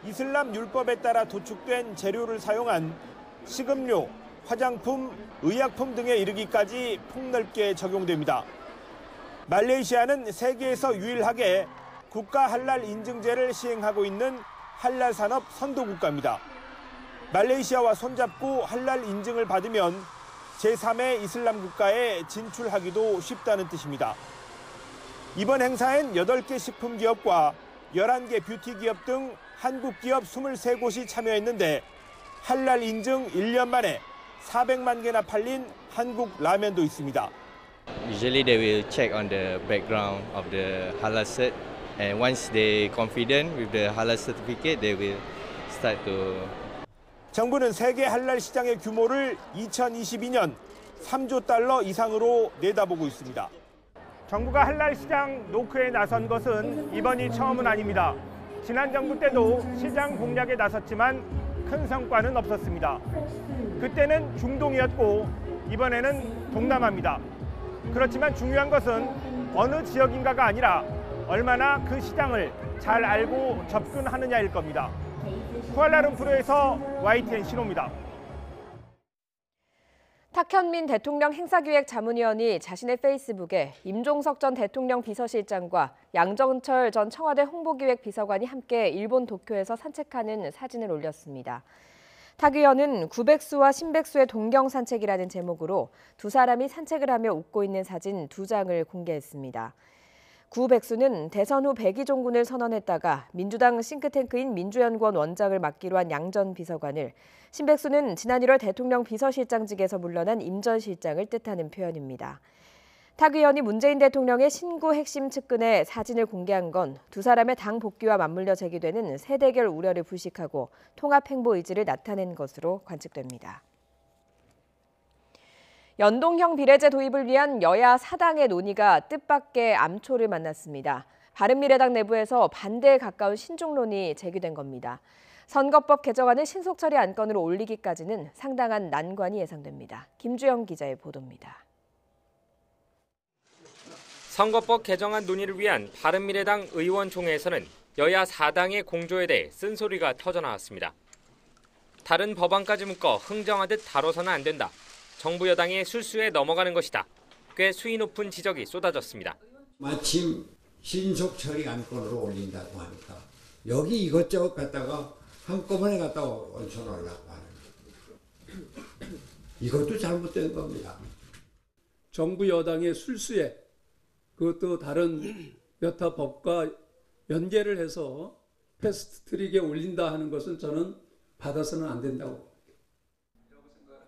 이슬람 율법에 따라 도축된 재료를 사용한 식음료, 화장품, 의약품 등에 이르기까지 폭넓게 적용됩니다. 말레이시아는 세계에서 유일하게 국가 할랄 인증제를 시행하고 있는 할랄 산업 선도 국가입니다. 말레이시아와 손잡고 할랄 인증을 받으면 제3의 이슬람 국가에 진출하기도 쉽다는 뜻입니다. 이번 행사엔 8개 식품 기업과 11개 뷰티 기업 등 한국 기업 23곳이 참여했는데 할랄 인증 1년 만에 400만 개나 팔린 한국 라면도 있습니다. Usually they will check on the background of the halal cert, and once they confident with the halal certificate, they will start to. 정부는 세계 할랄 시장의 규모를 2022년 3조 달러 이상으로 내다보고 있습니다. 정부가 할랄 시장 노크에 나선 것은 이번이 처음은 아닙니다. 지난 정부 때도 시장 공략에 나섰지만 큰 성과는 없었습니다. 그때는 중동이었고 이번에는 동남아입니다. 그렇지만 중요한 것은 어느 지역인가가 아니라 얼마나 그 시장을 잘 알고 접근하느냐일 겁니다. 쿠알라룸푸르에서 YTN 신호입니다. 탁현민 대통령 행사기획 자문위원이 자신의 페이스북에 임종석 전 대통령 비서실장과 양정철 전 청와대 홍보기획 비서관이 함께 일본 도쿄에서 산책하는 사진을 올렸습니다. 탁 의원은 구백수와 신백수의 동경 산책이라는 제목으로 두 사람이 산책을 하며 웃고 있는 사진 2장을 공개했습니다. 구 백수는 대선 후 백의종군을 선언했다가 민주당 싱크탱크인 민주연구원 원장을 맡기로 한 양 전 비서관을, 신 백수는 지난 1월 대통령 비서실장직에서 물러난 임 전 실장을 뜻하는 표현입니다. 탁 의원이 문재인 대통령의 신구 핵심 측근의 사진을 공개한 건 두 사람의 당 복귀와 맞물려 제기되는 세대결 우려를 불식하고 통합 행보 의지를 나타낸 것으로 관측됩니다. 연동형 비례제 도입을 위한 여야 사당의 논의가 뜻밖의 암초를 만났습니다. 바른미래당 내부에서 반대에 가까운 신중론이 제기된 겁니다. 선거법 개정안을 신속 처리 안건으로 올리기까지는 상당한 난관이 예상됩니다. 김주영 기자의 보도입니다. 선거법 개정안 논의를 위한 바른미래당 의원총회에서는 여야 4당의 공조에 대해 쓴소리가 터져나왔습니다. 다른 법안까지 묶어 흥정하듯 다뤄서는 안 된다. 정부 여당의 술수에 넘어가는 것이다. 꽤 수위 높은 지적이 쏟아졌습니다. 마침 신속 처리 안건으로 올린다고 하니까 여기 이것저것 갖다가 한꺼번에 갖다가 얹혀놓으려고 하는 이것도 잘못된 겁니다. 정부 여당의 술수에 그것도 다른 여타 법과 연계를 해서 패스트트릭에 올린다 하는 것은 저는 받아서는 안 된다고.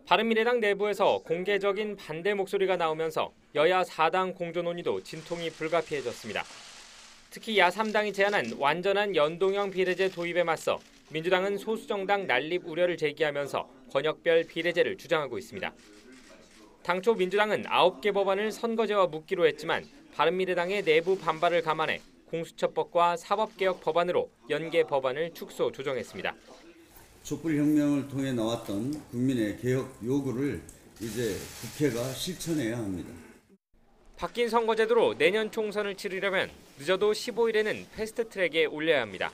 바른미래당 내부에서 공개적인 반대 목소리가 나오면서 여야 4당 공조 논의도 진통이 불가피해졌습니다. 특히 야 3당이 제안한 완전한 연동형 비례제 도입에 맞서 민주당은 소수정당 난립 우려를 제기하면서 권역별 비례제를 주장하고 있습니다. 당초 민주당은 9개 법안을 선거제와 묶기로 했지만 바른미래당의 내부 반발을 감안해 공수처법과 사법개혁 법안으로 연계 법안을 축소 조정했습니다. 촛불혁명을 통해 나왔던 국민의 개혁 요구를 이제 국회가 실천해야 합니다. 바뀐 선거제도로 내년 총선을 치르려면 늦어도 15일에는 패스트트랙에 올려야 합니다.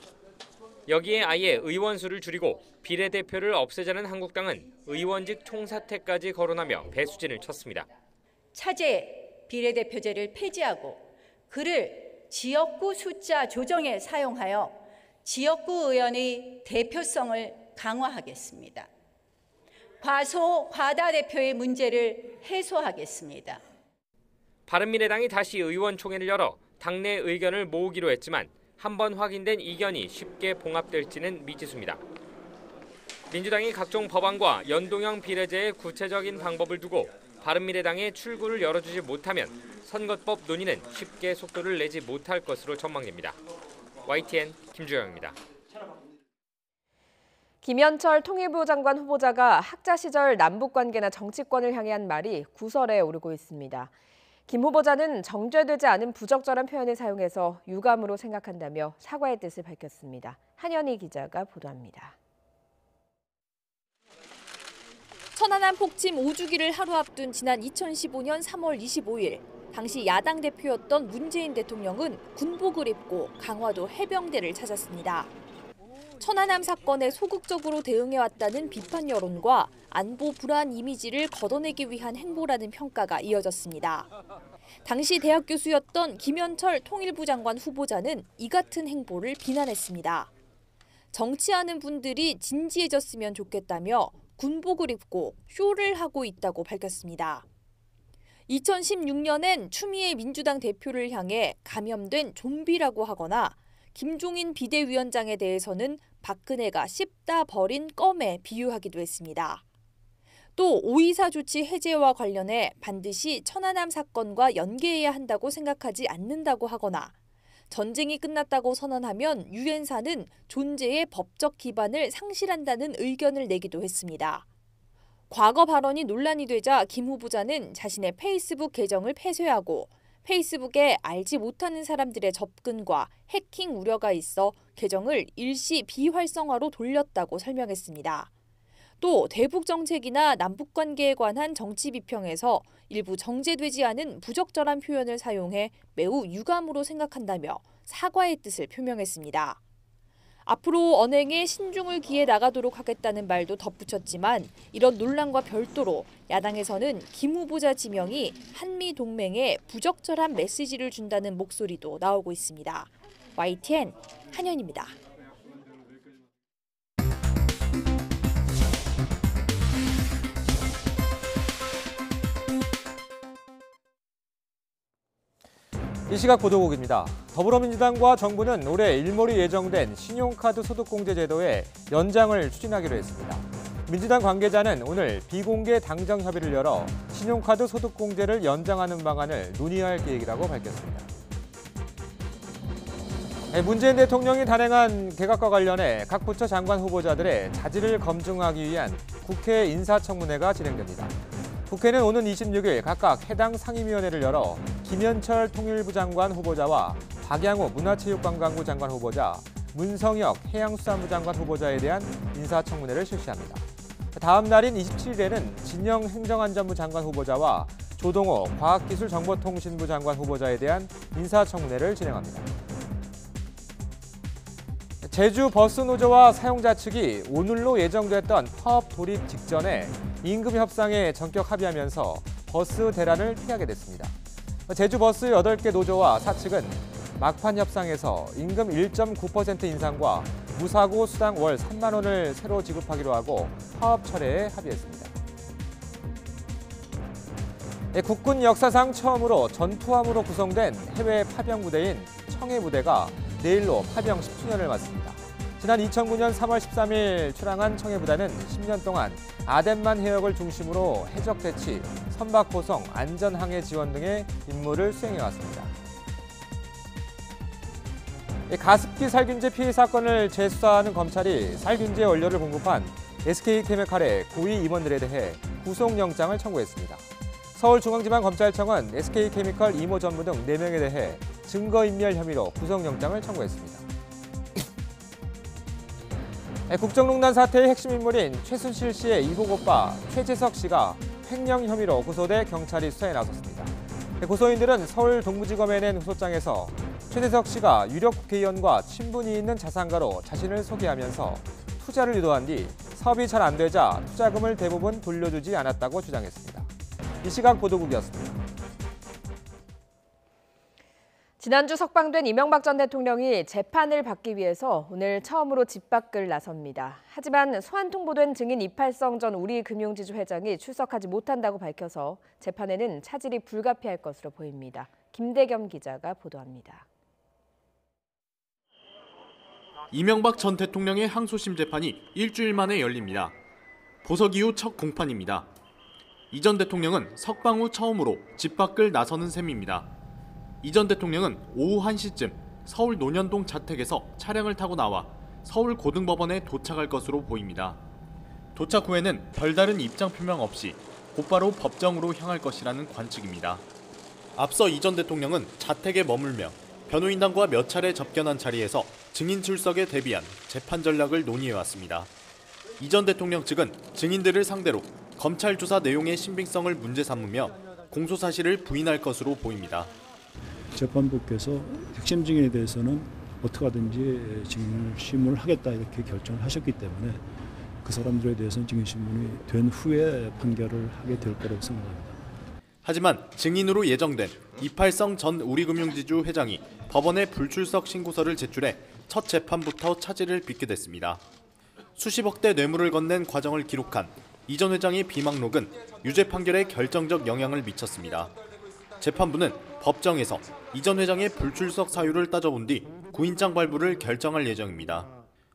여기에 아예 의원 수를 줄이고 비례대표를 없애자는 한국당은 의원직 총사퇴까지 거론하며 배수진을 쳤습니다. 차제 비례대표제를 폐지하고 그를 지역구 숫자 조정에 사용하여 지역구 의원의 대표성을 강화하겠습니다. 과소, 과다 대표의 문제를 해소하겠습니다. 바른미래당이 다시 의원총회를 열어 당내 의견을 모으기로 했지만 한 번 확인된 이견이 쉽게 봉합될지는 미지수입니다. 민주당이 각종 법안과 연동형 비례제의 구체적인 방법을 두고 바른미래당의 출구를 열어주지 못하면 선거법 논의는 쉽게 속도를 내지 못할 것으로 전망됩니다. YTN 김주영입니다. 김현철 통일부 장관 후보자가 학자 시절 남북관계나 정치권을 향해 한 말이 구설에 오르고 있습니다. 김 후보자는 정제되지 않은 부적절한 표현을 사용해서 유감으로 생각한다며 사과의 뜻을 밝혔습니다. 한현희 기자가 보도합니다. 천안함 폭침 5주기를 하루 앞둔 지난 2015년 3월 25일, 당시 야당 대표였던 문재인 대통령은 군복을 입고 강화도 해병대를 찾았습니다. 천안함 사건에 소극적으로 대응해왔다는 비판 여론과 안보 불안 이미지를 걷어내기 위한 행보라는 평가가 이어졌습니다. 당시 대학 교수였던 김현철 통일부 장관 후보자는 이 같은 행보를 비난했습니다. 정치하는 분들이 진지해졌으면 좋겠다며 군복을 입고 쇼를 하고 있다고 밝혔습니다. 2016년엔 추미애 민주당 대표를 향해 감염된 좀비라고 하거나 김종인 비대위원장에 대해서는 박근혜가 씹다 버린 껌에 비유하기도 했습니다. 또 5.24 조치 해제와 관련해 반드시 천안함 사건과 연계해야 한다고 생각하지 않는다고 하거나 전쟁이 끝났다고 선언하면 유엔사는 존재의 법적 기반을 상실한다는 의견을 내기도 했습니다. 과거 발언이 논란이 되자 김 후보자는 자신의 페이스북 계정을 폐쇄하고 페이스북에 알지 못하는 사람들의 접근과 해킹 우려가 있어 계정을 일시 비활성화로 돌렸다고 설명했습니다. 또 대북 정책이나 남북 관계에 관한 정치 비평에서 일부 정제되지 않은 부적절한 표현을 사용해 매우 유감으로 생각한다며 사과의 뜻을 표명했습니다. 앞으로 언행에 신중을 기해 나가도록 하겠다는 말도 덧붙였지만 이런 논란과 별도로 야당에서는 김 후보자 지명이 한미 동맹에 부적절한 메시지를 준다는 목소리도 나오고 있습니다. YTN 한현입니다. 이 시각 보도국입니다. 더불어민주당과 정부는 올해 일몰이 예정된 신용카드 소득공제 제도의 연장을 추진하기로 했습니다. 민주당 관계자는 오늘 비공개 당정 협의를 열어 신용카드 소득공제를 연장하는 방안을 논의할 계획이라고 밝혔습니다. 문재인 대통령이 단행한 개각과 관련해 각 부처 장관 후보자들의 자질을 검증하기 위한 국회 인사청문회가 진행됩니다. 국회는 오는 26일 각각 해당 상임위원회를 열어 김현철 통일부 장관 후보자와 박양호 문화체육관광부 장관 후보자, 문성혁 해양수산부 장관 후보자에 대한 인사청문회를 실시합니다. 다음 날인 27일에는 진영 행정안전부 장관 후보자와 조동호 과학기술정보통신부 장관 후보자에 대한 인사청문회를 진행합니다. 제주 버스노조와 사용자 측이 오늘로 예정됐던 파업 돌입 직전에 임금 협상에 전격 합의하면서 버스 대란을 피하게 됐습니다. 제주 버스 8개 노조와 사측은 막판 협상에서 임금 1.9% 인상과 무사고 수당 월 3만 원을 새로 지급하기로 하고 파업 철회에 합의했습니다. 국군 역사상 처음으로 전투함으로 구성된 해외 파병 부대인 청해부대가 내일로 파병 10주년을 맞습니다. 지난 2009년 3월 13일 출항한 청해부대는 10년 동안 아덴만 해역을 중심으로 해적 대치, 선박 포송, 안전항해 지원 등의 임무를 수행해왔습니다. 가습기 살균제 피해 사건을 재수사하는 검찰이 살균제 원료를 공급한 SK케미칼의 고위 임원들에 대해 구속영장을 청구했습니다. 서울중앙지방검찰청은 SK케미칼 이모 전무 등 4명에 대해 증거인멸 혐의로 구속영장을 청구했습니다. 국정농단 사태의 핵심 인물인 최순실 씨의 이복 오빠 최재석 씨가 횡령 혐의로 구소돼 경찰이 수사에 나섰습니다. 고소인들은 서울 동부지검에 낸 후소장에서 최재석 씨가 유력 국회의원과 친분이 있는 자산가로 자신을 소개하면서 투자를 유도한 뒤 사업이 잘 안 되자 투자금을 대부분 돌려주지 않았다고 주장했습니다. 이 시각 보도국이었습니다. 지난주 석방된 이명박 전 대통령이 재판을 받기 위해서 오늘 처음으로 집 밖을 나섭니다. 하지만 소환 통보된 증인 이팔성 전 우리금융지주 회장이 출석하지 못한다고 밝혀서 재판에는 차질이 불가피할 것으로 보입니다. 김대겸 기자가 보도합니다. 이명박 전 대통령의 항소심 재판이 일주일 만에 열립니다. 보석 이후 첫 공판입니다. 이 전 대통령은 석방 후 처음으로 집 밖을 나서는 셈입니다. 이 전 대통령은 오후 1시쯤 서울 논현동 자택에서 차량을 타고 나와 서울 고등법원에 도착할 것으로 보입니다. 도착 후에는 별다른 입장 표명 없이 곧바로 법정으로 향할 것이라는 관측입니다. 앞서 이 전 대통령은 자택에 머물며 변호인단과 몇 차례 접견한 자리에서 증인 출석에 대비한 재판 전략을 논의해왔습니다. 이 전 대통령 측은 증인들을 상대로 검찰 조사 내용의 신빙성을 문제 삼으며 공소 사실을 부인할 것으로 보입니다. 재판부께서 핵심 증인에 대해서는 어떻게 하든지 증인을 심문을 하겠다 이렇게 결정을 하셨기 때문에 그 사람들에 대해서는 증인 심문이 된 후에 판결을 하게 될 거라고 생각합니다. 하지만 증인으로 예정된 이팔성 전 우리금융지주 회장이 법원에 불출석 신고서를 제출해 첫 재판부터 차질을 빚게 됐습니다. 수십억대 뇌물을 건넨 과정을 기록한 이 전 회장의 비망록은 유죄 판결에 결정적 영향을 미쳤습니다. 재판부는 법정에서 이 전 회장의 불출석 사유를 따져본 뒤 구인장 발부를 결정할 예정입니다.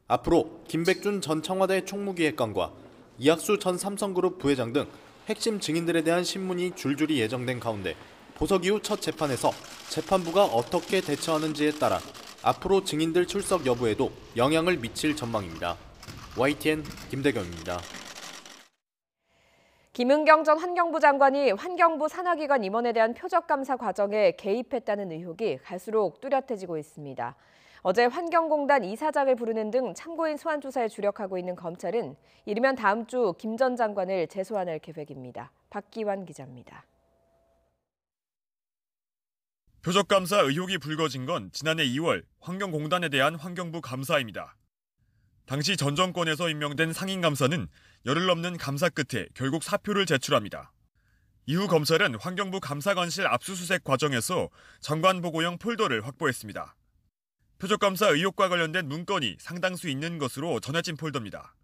앞으로 김백준 전 청와대 총무기획관과 이학수 전 삼성그룹 부회장 등 핵심 증인들에 대한 신문이 줄줄이 예정된 가운데 보석 이후 첫 재판에서 재판부가 어떻게 대처하는지에 따라 앞으로 증인들 출석 여부에도 영향을 미칠 전망입니다. YTN 김대겸입니다. 김은경 전 환경부 장관이 환경부 산하기관 임원에 대한 표적감사 과정에 개입했다는 의혹이 갈수록 뚜렷해지고 있습니다. 어제 환경공단 이사장을 부르는 등 참고인 소환 조사에 주력하고 있는 검찰은 이르면 다음 주 김 전 장관을 재소환할 계획입니다. 박기환 기자입니다. 표적감사 의혹이 불거진 건 지난해 2월 환경공단에 대한 환경부 감사입니다. 당시 전 정권에서 임명된 상임감사는 열흘 넘는 감사 끝에 결국 사표를 제출합니다. 이후 검찰은 환경부 감사관실 압수수색 과정에서 정관보고용 폴더를 확보했습니다. 표적감사 의혹과 관련된 문건이 상당수 있는 것으로 전해진 폴더입니다.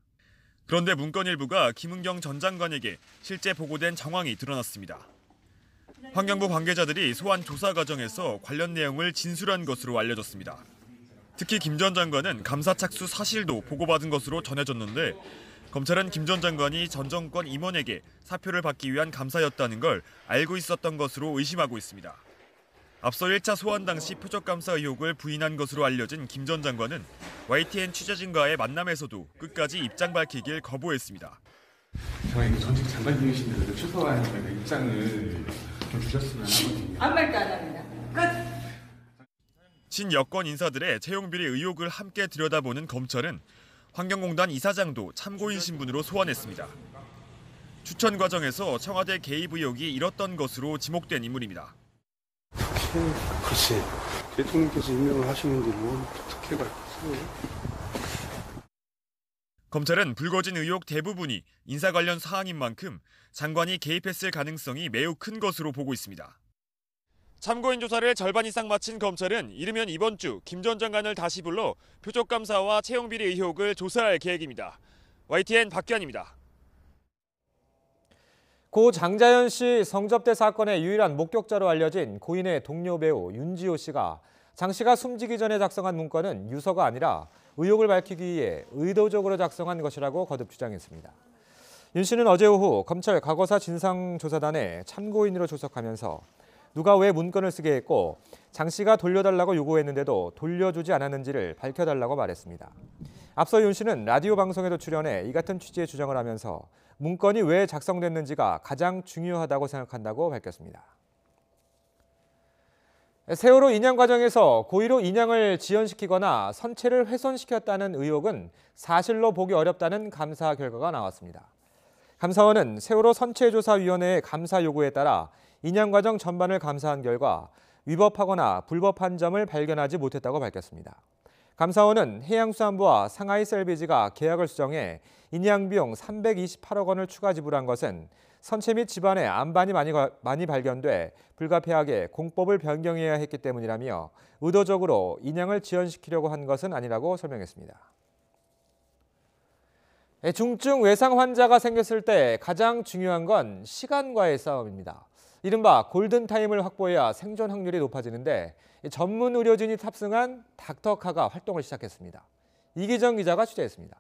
그런데 문건 일부가 김은경 전 장관에게 실제 보고된 정황이 드러났습니다. 환경부 관계자들이 소환 조사 과정에서 관련 내용을 진술한 것으로 알려졌습니다. 특히 김 전 장관은 감사 착수 사실도 보고받은 것으로 전해졌는데 검찰은 김 전 장관이 전 정권 임원에게 사표를 받기 위한 감사였다는 걸 알고 있었던 것으로 의심하고 있습니다. 앞서 1차 소환 당시 표적감사 의혹을 부인한 것으로 알려진 김 전 장관은 YTN 취재진과의 만남에서도 끝까지 입장 밝히길 거부했습니다. 저희 전직 장관님이신데도 최소한 입장을 좀 주셨으면 하거든요. 아무 말도 안 합니다. 끝! 친여권 인사들의 채용 비리 의혹을 함께 들여다보는 검찰은 환경공단 이사장도 참고인 신분으로 소환했습니다. 추천 과정에서 청와대 개입 의혹이 일었던 것으로 지목된 인물입니다. 글쎄, 대통령께서 임명을 하시는데 뭐 특혜가 있어요. 검찰은 불거진 의혹 대부분이 인사 관련 사항인 만큼 장관이 개입했을 가능성이 매우 큰 것으로 보고 있습니다. 참고인 조사를 절반 이상 마친 검찰은 이르면 이번 주 김 전 장관을 다시 불러 표적감사와 채용비리 의혹을 조사할 계획입니다. YTN 박기환입니다. 고 장자연 씨 성접대 사건의 유일한 목격자로 알려진 고인의 동료 배우 윤지호 씨가 장 씨가 숨지기 전에 작성한 문건은 유서가 아니라 의혹을 밝히기 위해 의도적으로 작성한 것이라고 거듭 주장했습니다. 윤 씨는 어제 오후 검찰 과거사 진상조사단에 참고인으로 출석하면서 누가 왜 문건을 쓰게 했고 장 씨가 돌려달라고 요구했는데도 돌려주지 않았는지를 밝혀달라고 말했습니다. 앞서 윤 씨는 라디오 방송에도 출연해 이 같은 취지의 주장을 하면서 문건이 왜 작성됐는지가 가장 중요하다고 생각한다고 밝혔습니다. 세월호 인양 과정에서 고의로 인양을 지연시키거나 선체를 훼손시켰다는 의혹은 사실로 보기 어렵다는 감사 결과가 나왔습니다. 감사원은 세월호 선체조사위원회의 감사 요구에 따라 인양 과정 전반을 감사한 결과 위법하거나 불법한 점을 발견하지 못했다고 밝혔습니다. 감사원은 해양수산부와 상하이셀비지가 계약을 수정해 인양 비용 328억 원을 추가 지불한 것은 선체 및 집안에 암반이 많이 발견돼 불가피하게 공법을 변경해야 했기 때문이라며 의도적으로 인양을 지연시키려고 한 것은 아니라고 설명했습니다. 중증 외상 환자가 생겼을 때 가장 중요한 건 시간과의 싸움입니다. 이른바 골든타임을 확보해야 생존 확률이 높아지는데 전문 의료진이 탑승한 닥터카가 활동을 시작했습니다. 이기정 기자가 취재했습니다.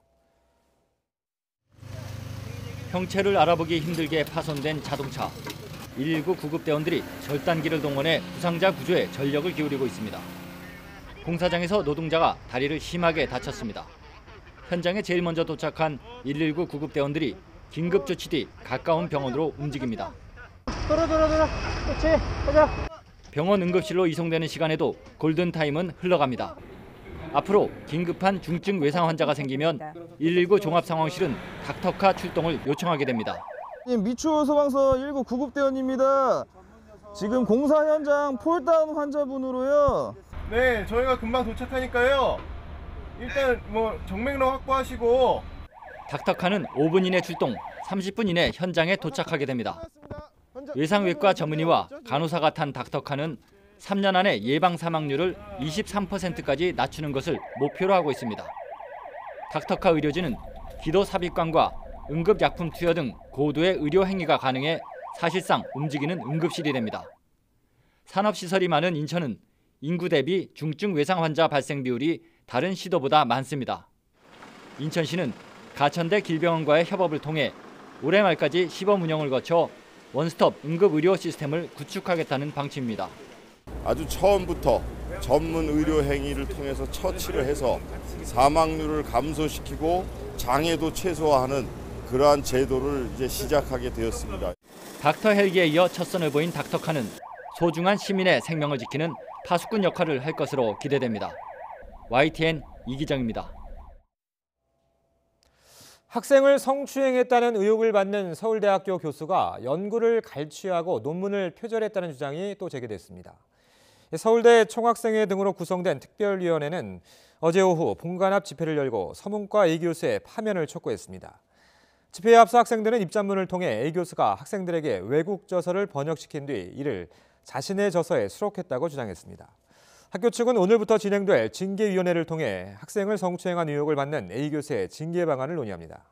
형체를 알아보기 힘들게 파손된 자동차. 119 구급대원들이 절단기를 동원해 부상자 구조에 전력을 기울이고 있습니다. 공사장에서 노동자가 다리를 심하게 다쳤습니다. 현장에 제일 먼저 도착한 119 구급대원들이 긴급 조치 뒤 가까운 병원으로 움직입니다. 돌아. 그렇지. 가자. 병원 응급실로 이송되는 시간에도 골든타임은 흘러갑니다. 앞으로 긴급한 중증 외상 환자가 생기면 119 종합상황실은 닥터카 출동을 요청하게 됩니다. 미추홀 소방서 119 구급대원입니다. 지금 공사 현장 폴다운 환자분으로요. 네, 저희가 금방 도착하니까요. 일단 정맥로 확보하시고. 닥터카는 5분 이내 출동, 30분 이내 현장에 도착하게 됩니다. 외상외과 전문의와 간호사가 탄 닥터카는 3년 안에 예방 사망률을 23%까지 낮추는 것을 목표로 하고 있습니다. 닥터카 의료진은 기도 삽입관과 응급약품 투여 등 고도의 의료 행위가 가능해 사실상 움직이는 응급실이 됩니다. 산업시설이 많은 인천은 인구 대비 중증 외상 환자 발생 비율이 다른 시도보다 많습니다. 인천시는 가천대 길병원과의 협업을 통해 올해 말까지 시범 운영을 거쳐 원스톱 응급의료 시스템을 구축하겠다는 방침입니다. 아주 처음부터 전문 의료 행위를 통해서 처치를 해서 사망률을 감소시키고 장애도 최소화하는 그러한 제도를 이제 시작하게 되었습니다. 닥터 헬기에 이어 첫 선을 보인 닥터카는 소중한 시민의 생명을 지키는 파수꾼 역할을 할 것으로 기대됩니다. YTN 이기정입니다. 학생을 성추행했다는 의혹을 받는 서울대학교 교수가 연구를 갈취하고 논문을 표절했다는 주장이 또 제기됐습니다. 서울대 총학생회 등으로 구성된 특별위원회는 어제 오후 본관 앞 집회를 열고 서문과 A 교수의 파면을 촉구했습니다. 집회에 앞서 학생들은 입장문을 통해 A 교수가 학생들에게 외국 저서를 번역시킨 뒤 이를 자신의 저서에 수록했다고 주장했습니다. 학교 측은 오늘부터 진행될 징계위원회를 통해 학생을 성추행한 의혹을 받는 A 교수의 징계 방안을 논의합니다.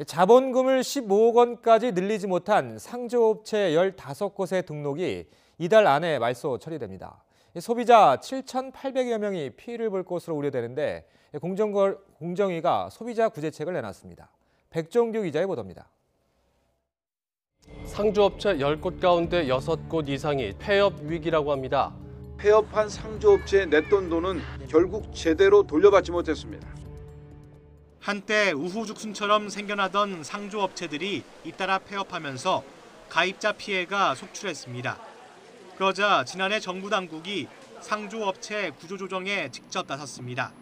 자본금을 15억 원까지 늘리지 못한 상조업체 15곳의 등록이 이달 안에 말소 처리됩니다. 소비자 7,800여 명이 피해를 볼 것으로 우려되는데 공정위가 소비자 구제책을 내놨습니다. 백종규 기자의 보도입니다. 상조업체 10곳 가운데 6곳 이상이 폐업 위기라고 합니다. 폐업한 상조업체에 냈던 돈은 결국 제대로 돌려받지 못했습니다. 한때 우후죽순처럼 생겨나던 상조업체들이 잇따라 폐업하면서 가입자 피해가 속출했습니다. 그러자 지난해 정부 당국이 상조업체 구조조정에 직접 나섰습니다.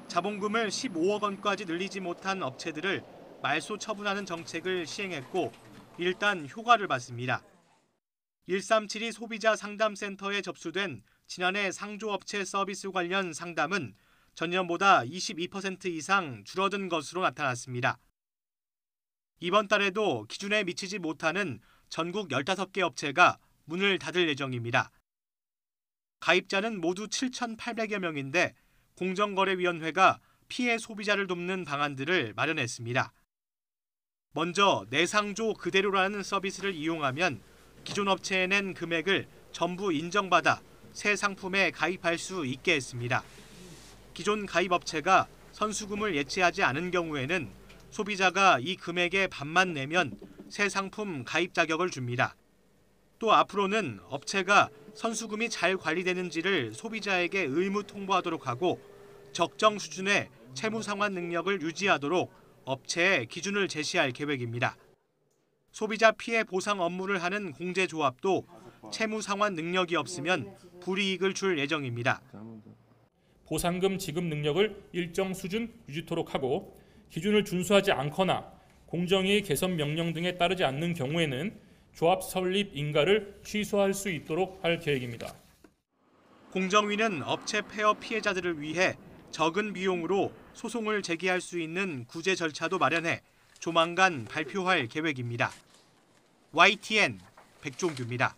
자본금을 15억 원까지 늘리지 못한 업체들을 말소 처분하는 정책을 시행했고 일단 효과를 봤습니다. 1372 소비자 상담센터에 접수된 지난해 상조업체 서비스 관련 상담은 전년보다 22% 이상 줄어든 것으로 나타났습니다. 이번 달에도 기준에 미치지 못하는 전국 15개 업체가 문을 닫을 예정입니다. 가입자는 모두 7,800여 명인데 공정거래위원회가 피해 소비자를 돕는 방안들을 마련했습니다. 먼저 내상조 그대로라는 서비스를 이용하면 기존 업체에 낸 금액을 전부 인정받아 새 상품에 가입할 수 있게 했습니다. 기존 가입업체가 선수금을 예치하지 않은 경우에는 소비자가 이 금액의 반만 내면 새 상품 가입 자격을 줍니다. 또 앞으로는 업체가 선수금이 잘 관리되는지를 소비자에게 의무 통보하도록 하고 적정 수준의 채무 상환 능력을 유지하도록 업체에 기준을 제시할 계획입니다. 소비자 피해 보상 업무를 하는 공제조합도 채무 상환 능력이 없으면 불이익을 줄 예정입니다. 보상금 지급 능력을 일정 수준 유지토록 하고 기준을 준수하지 않거나 공정위 개선 명령 등에 따르지 않는 경우에는 조합 설립 인가를 취소할 수 있도록 할 계획입니다. 공정위는 업체 폐업 피해자들을 위해 적은 비용으로 소송을 제기할 수 있는 구제 절차도 마련해 조만간 발표할 계획입니다. YTN 백종규입니다.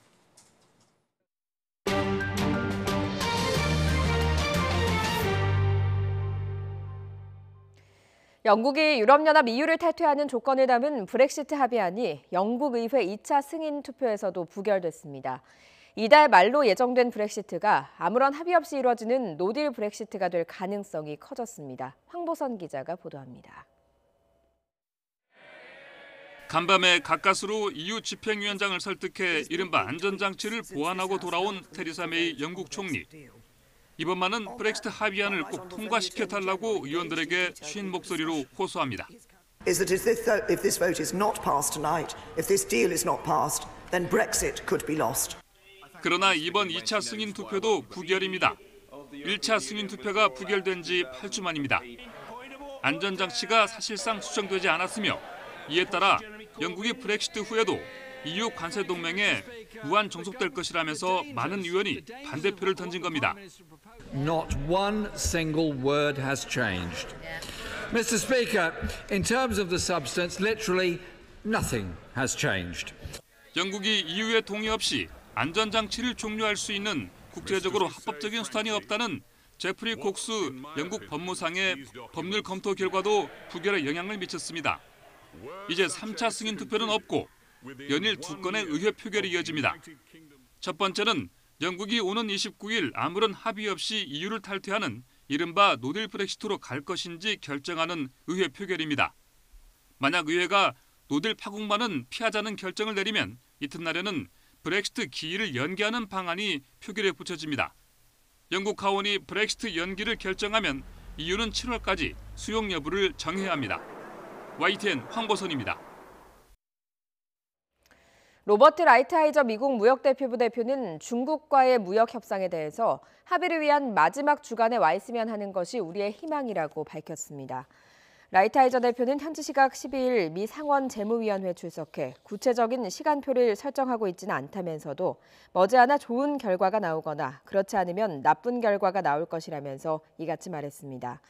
영국이 유럽연합 EU를 탈퇴하는 조건을 담은 브렉시트 합의안이 영국 의회 2차 승인 투표에서도 부결됐습니다. 이달 말로 예정된 브렉시트가 아무런 합의 없이 이루어지는 노딜 브렉시트가 될 가능성이 커졌습니다. 황보선 기자가 보도합니다. 간밤에 가까스로 EU 집행위원장을 설득해 이른바 안전장치를 보완하고 돌아온 테리사 메이 영국 총리. 이번만은 브렉시트 합의안을 꼭 통과시켜달라고 의원들에게 쉰 목소리로 호소합니다. Is that if this vote is not passed tonight, if this deal is not passed, then Brexit could be lost. 그러나 이번 2차 승인 투표도 부결입니다. 1차 승인 투표가 부결된 지 8주 만입니다. 안전장치가 사실상 수정되지 않았으며 이에 따라 영국이 브렉시트 후에도 EU 관세 동맹에 무한 종속될 것이라면서 많은 의원이 반대표를 던진 겁니다. Not one single word has changed. Mr. Speaker, in terms of the substance, literally nothing has changed. 영국이 EU의 동의 없이 안전장치를 종료할 수 있는 국제적으로 합법적인 수단이 없다는 제프리 콕스 영국 법무상의 법률 검토 결과도 부결에 영향을 미쳤습니다. 이제 3차 승인 투표는 없고 연일 2건의 의회 표결이 이어집니다. 첫 번째는 영국이 오는 29일 아무런 합의 없이 EU를 탈퇴하는 이른바 노딜 브렉시트로 갈 것인지 결정하는 의회 표결입니다. 만약 의회가 노딜 파국만은 피하자는 결정을 내리면 이튿날에는 브렉시트 기일을 연기하는 방안이 표결에 붙여집니다. 영국 하원이 브렉시트 연기를 결정하면 EU는 7월까지 수용 여부를 정해야 합니다. YTN 황보선입니다. 로버트 라이트하이저 미국 무역대표부 대표는 중국과의 무역 협상에 대해서 합의를 위한 마지막 주간에 와 있으면 하는 것이 우리의 희망이라고 밝혔습니다. 라이트하이저 대표는 현지 시각 12일 미 상원 재무위원회 출석해 구체적인 시간표를 설정하고 있지는 않다면서도 머지않아 좋은 결과가 나오거나 그렇지 않으면 나쁜 결과가 나올 것이라면서 이같이 말했습니다.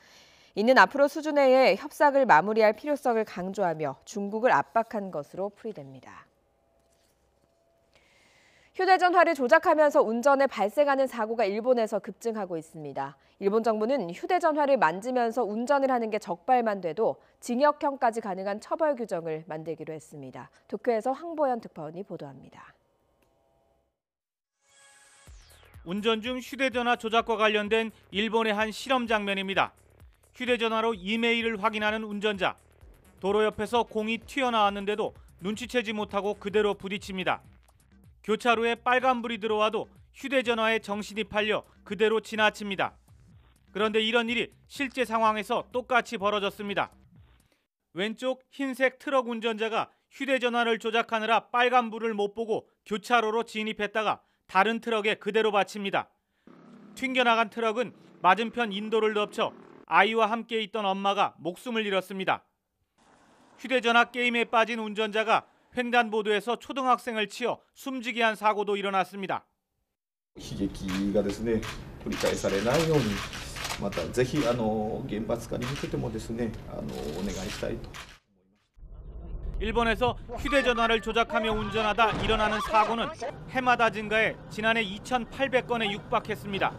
이는 앞으로 수준 내에 협상을 마무리할 필요성을 강조하며 중국을 압박한 것으로 풀이됩니다. 휴대전화를 조작하면서 운전에 발생하는 사고가 일본에서 급증하고 있습니다. 일본 정부는 휴대전화를 만지면서 운전을 하는 게 적발만 돼도 징역형까지 가능한 처벌 규정을 만들기로 했습니다. 도쿄에서 황보연 특파원이 보도합니다. 운전 중 휴대전화 조작과 관련된 일본의 한 실험 장면입니다. 휴대전화로 이메일을 확인하는 운전자. 도로 옆에서 공이 튀어나왔는데도 눈치채지 못하고 그대로 부딪힙니다. 교차로에 빨간불이 들어와도 휴대전화에 정신이 팔려 그대로 지나칩니다. 그런데 이런 일이 실제 상황에서 똑같이 벌어졌습니다. 왼쪽 흰색 트럭 운전자가 휴대전화를 조작하느라 빨간불을 못 보고 교차로로 진입했다가 다른 트럭에 그대로 받칩니다. 튕겨나간 트럭은 맞은편 인도를 덮쳐 아이와 함께 있던 엄마가 목숨을 잃었습니다. 휴대전화 게임에 빠진 운전자가 횡단보도에서 초등학생을 치어 숨지게 한 사고도 일어났습니다. 悲劇がですね繰り返されないようにまたぜひ厳罰化に向けてもですねお願いしたいと。 일본에서 휴대전화를 조작하며 운전하다 일어나는 사고는 해마다 증가해 지난해 2,800건에 육박했습니다.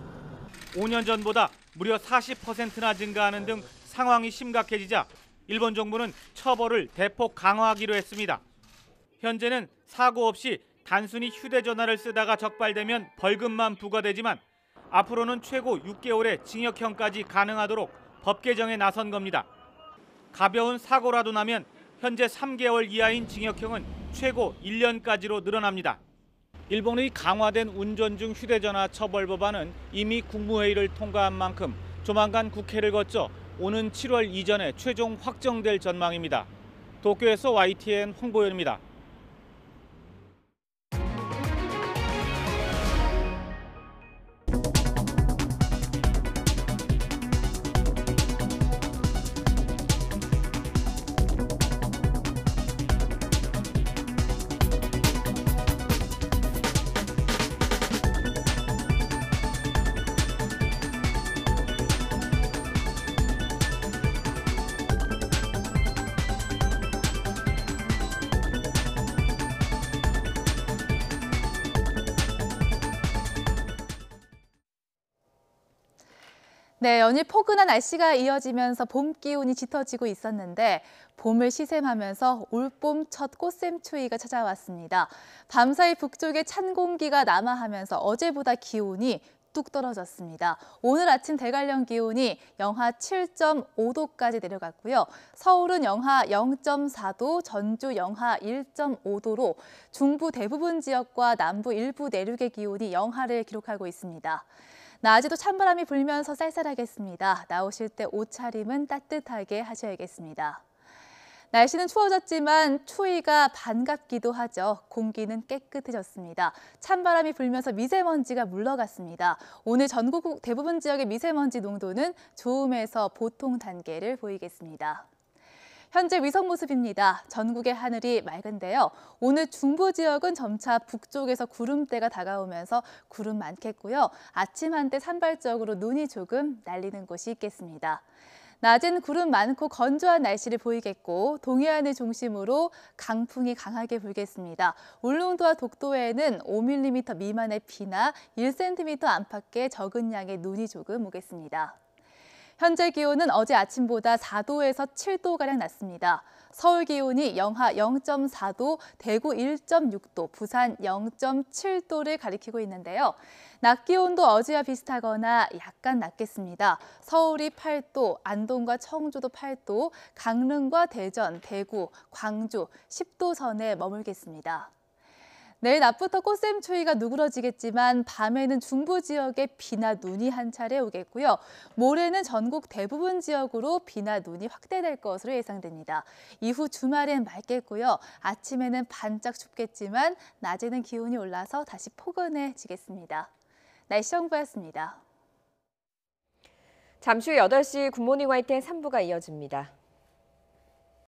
5년 전보다 무려 40%나 증가하는 등 상황이 심각해지자 일본 정부는 처벌을 대폭 강화하기로 했습니다. 현재는 사고 없이 단순히 휴대전화를 쓰다가 적발되면 벌금만 부과되지만 앞으로는 최고 6개월의 징역형까지 가능하도록 법 개정에 나선 겁니다. 가벼운 사고라도 나면 현재 3개월 이하인 징역형은 최고 1년까지로 늘어납니다. 일본의 강화된 운전 중 휴대전화 처벌 법안은 이미 국무회의를 통과한 만큼 조만간 국회를 거쳐 오는 7월 이전에 최종 확정될 전망입니다. 도쿄에서 YTN 황보연입니다. 네, 연일 포근한 날씨가 이어지면서 봄 기운이 짙어지고 있었는데 봄을 시샘하면서 올봄 첫 꽃샘추위가 찾아왔습니다. 밤사이 북쪽에 찬 공기가 남하하면서 어제보다 기온이 뚝 떨어졌습니다. 오늘 아침 대관령 기온이 영하 7.5도까지 내려갔고요. 서울은 영하 0.4도, 전주 영하 1.5도로 중부 대부분 지역과 남부 일부 내륙의 기온이 영하를 기록하고 있습니다. 낮에도 찬바람이 불면서 쌀쌀하겠습니다. 나오실 때 옷차림은 따뜻하게 하셔야겠습니다. 날씨는 추워졌지만 추위가 반갑기도 하죠. 공기는 깨끗해졌습니다. 찬바람이 불면서 미세먼지가 물러갔습니다. 오늘 전국 대부분 지역의 미세먼지 농도는 좋음에서 보통 단계를 보이겠습니다. 현재 위성 모습입니다. 전국의 하늘이 맑은데요. 오늘 중부 지역은 점차 북쪽에서 구름대가 다가오면서 구름 많겠고요. 아침 한때 산발적으로 눈이 조금 날리는 곳이 있겠습니다. 낮엔 구름 많고 건조한 날씨를 보이겠고 동해안을 중심으로 강풍이 강하게 불겠습니다. 울릉도와 독도에는 5mm 미만의 비나 1cm 안팎의 적은 양의 눈이 조금 오겠습니다. 현재 기온은 어제 아침보다 4도에서 7도가량 낮습니다. 서울 기온이 영하 0.4도, 대구 1.6도, 부산 0.7도를 가리키고 있는데요. 낮 기온도 어제와 비슷하거나 약간 낮겠습니다. 서울이 8도, 안동과 청주도 8도, 강릉과 대전, 대구, 광주 10도 선에 머물겠습니다. 내일 낮부터 꽃샘추위가 누그러지겠지만 밤에는 중부 지역에 비나 눈이 한 차례 오겠고요. 모레는 전국 대부분 지역으로 비나 눈이 확대될 것으로 예상됩니다. 이후 주말엔 맑겠고요. 아침에는 반짝 춥겠지만 낮에는 기온이 올라서 다시 포근해지겠습니다. 날씨 정보였습니다. 잠시 후 8시 굿모닝 YTN 3부가 이어집니다.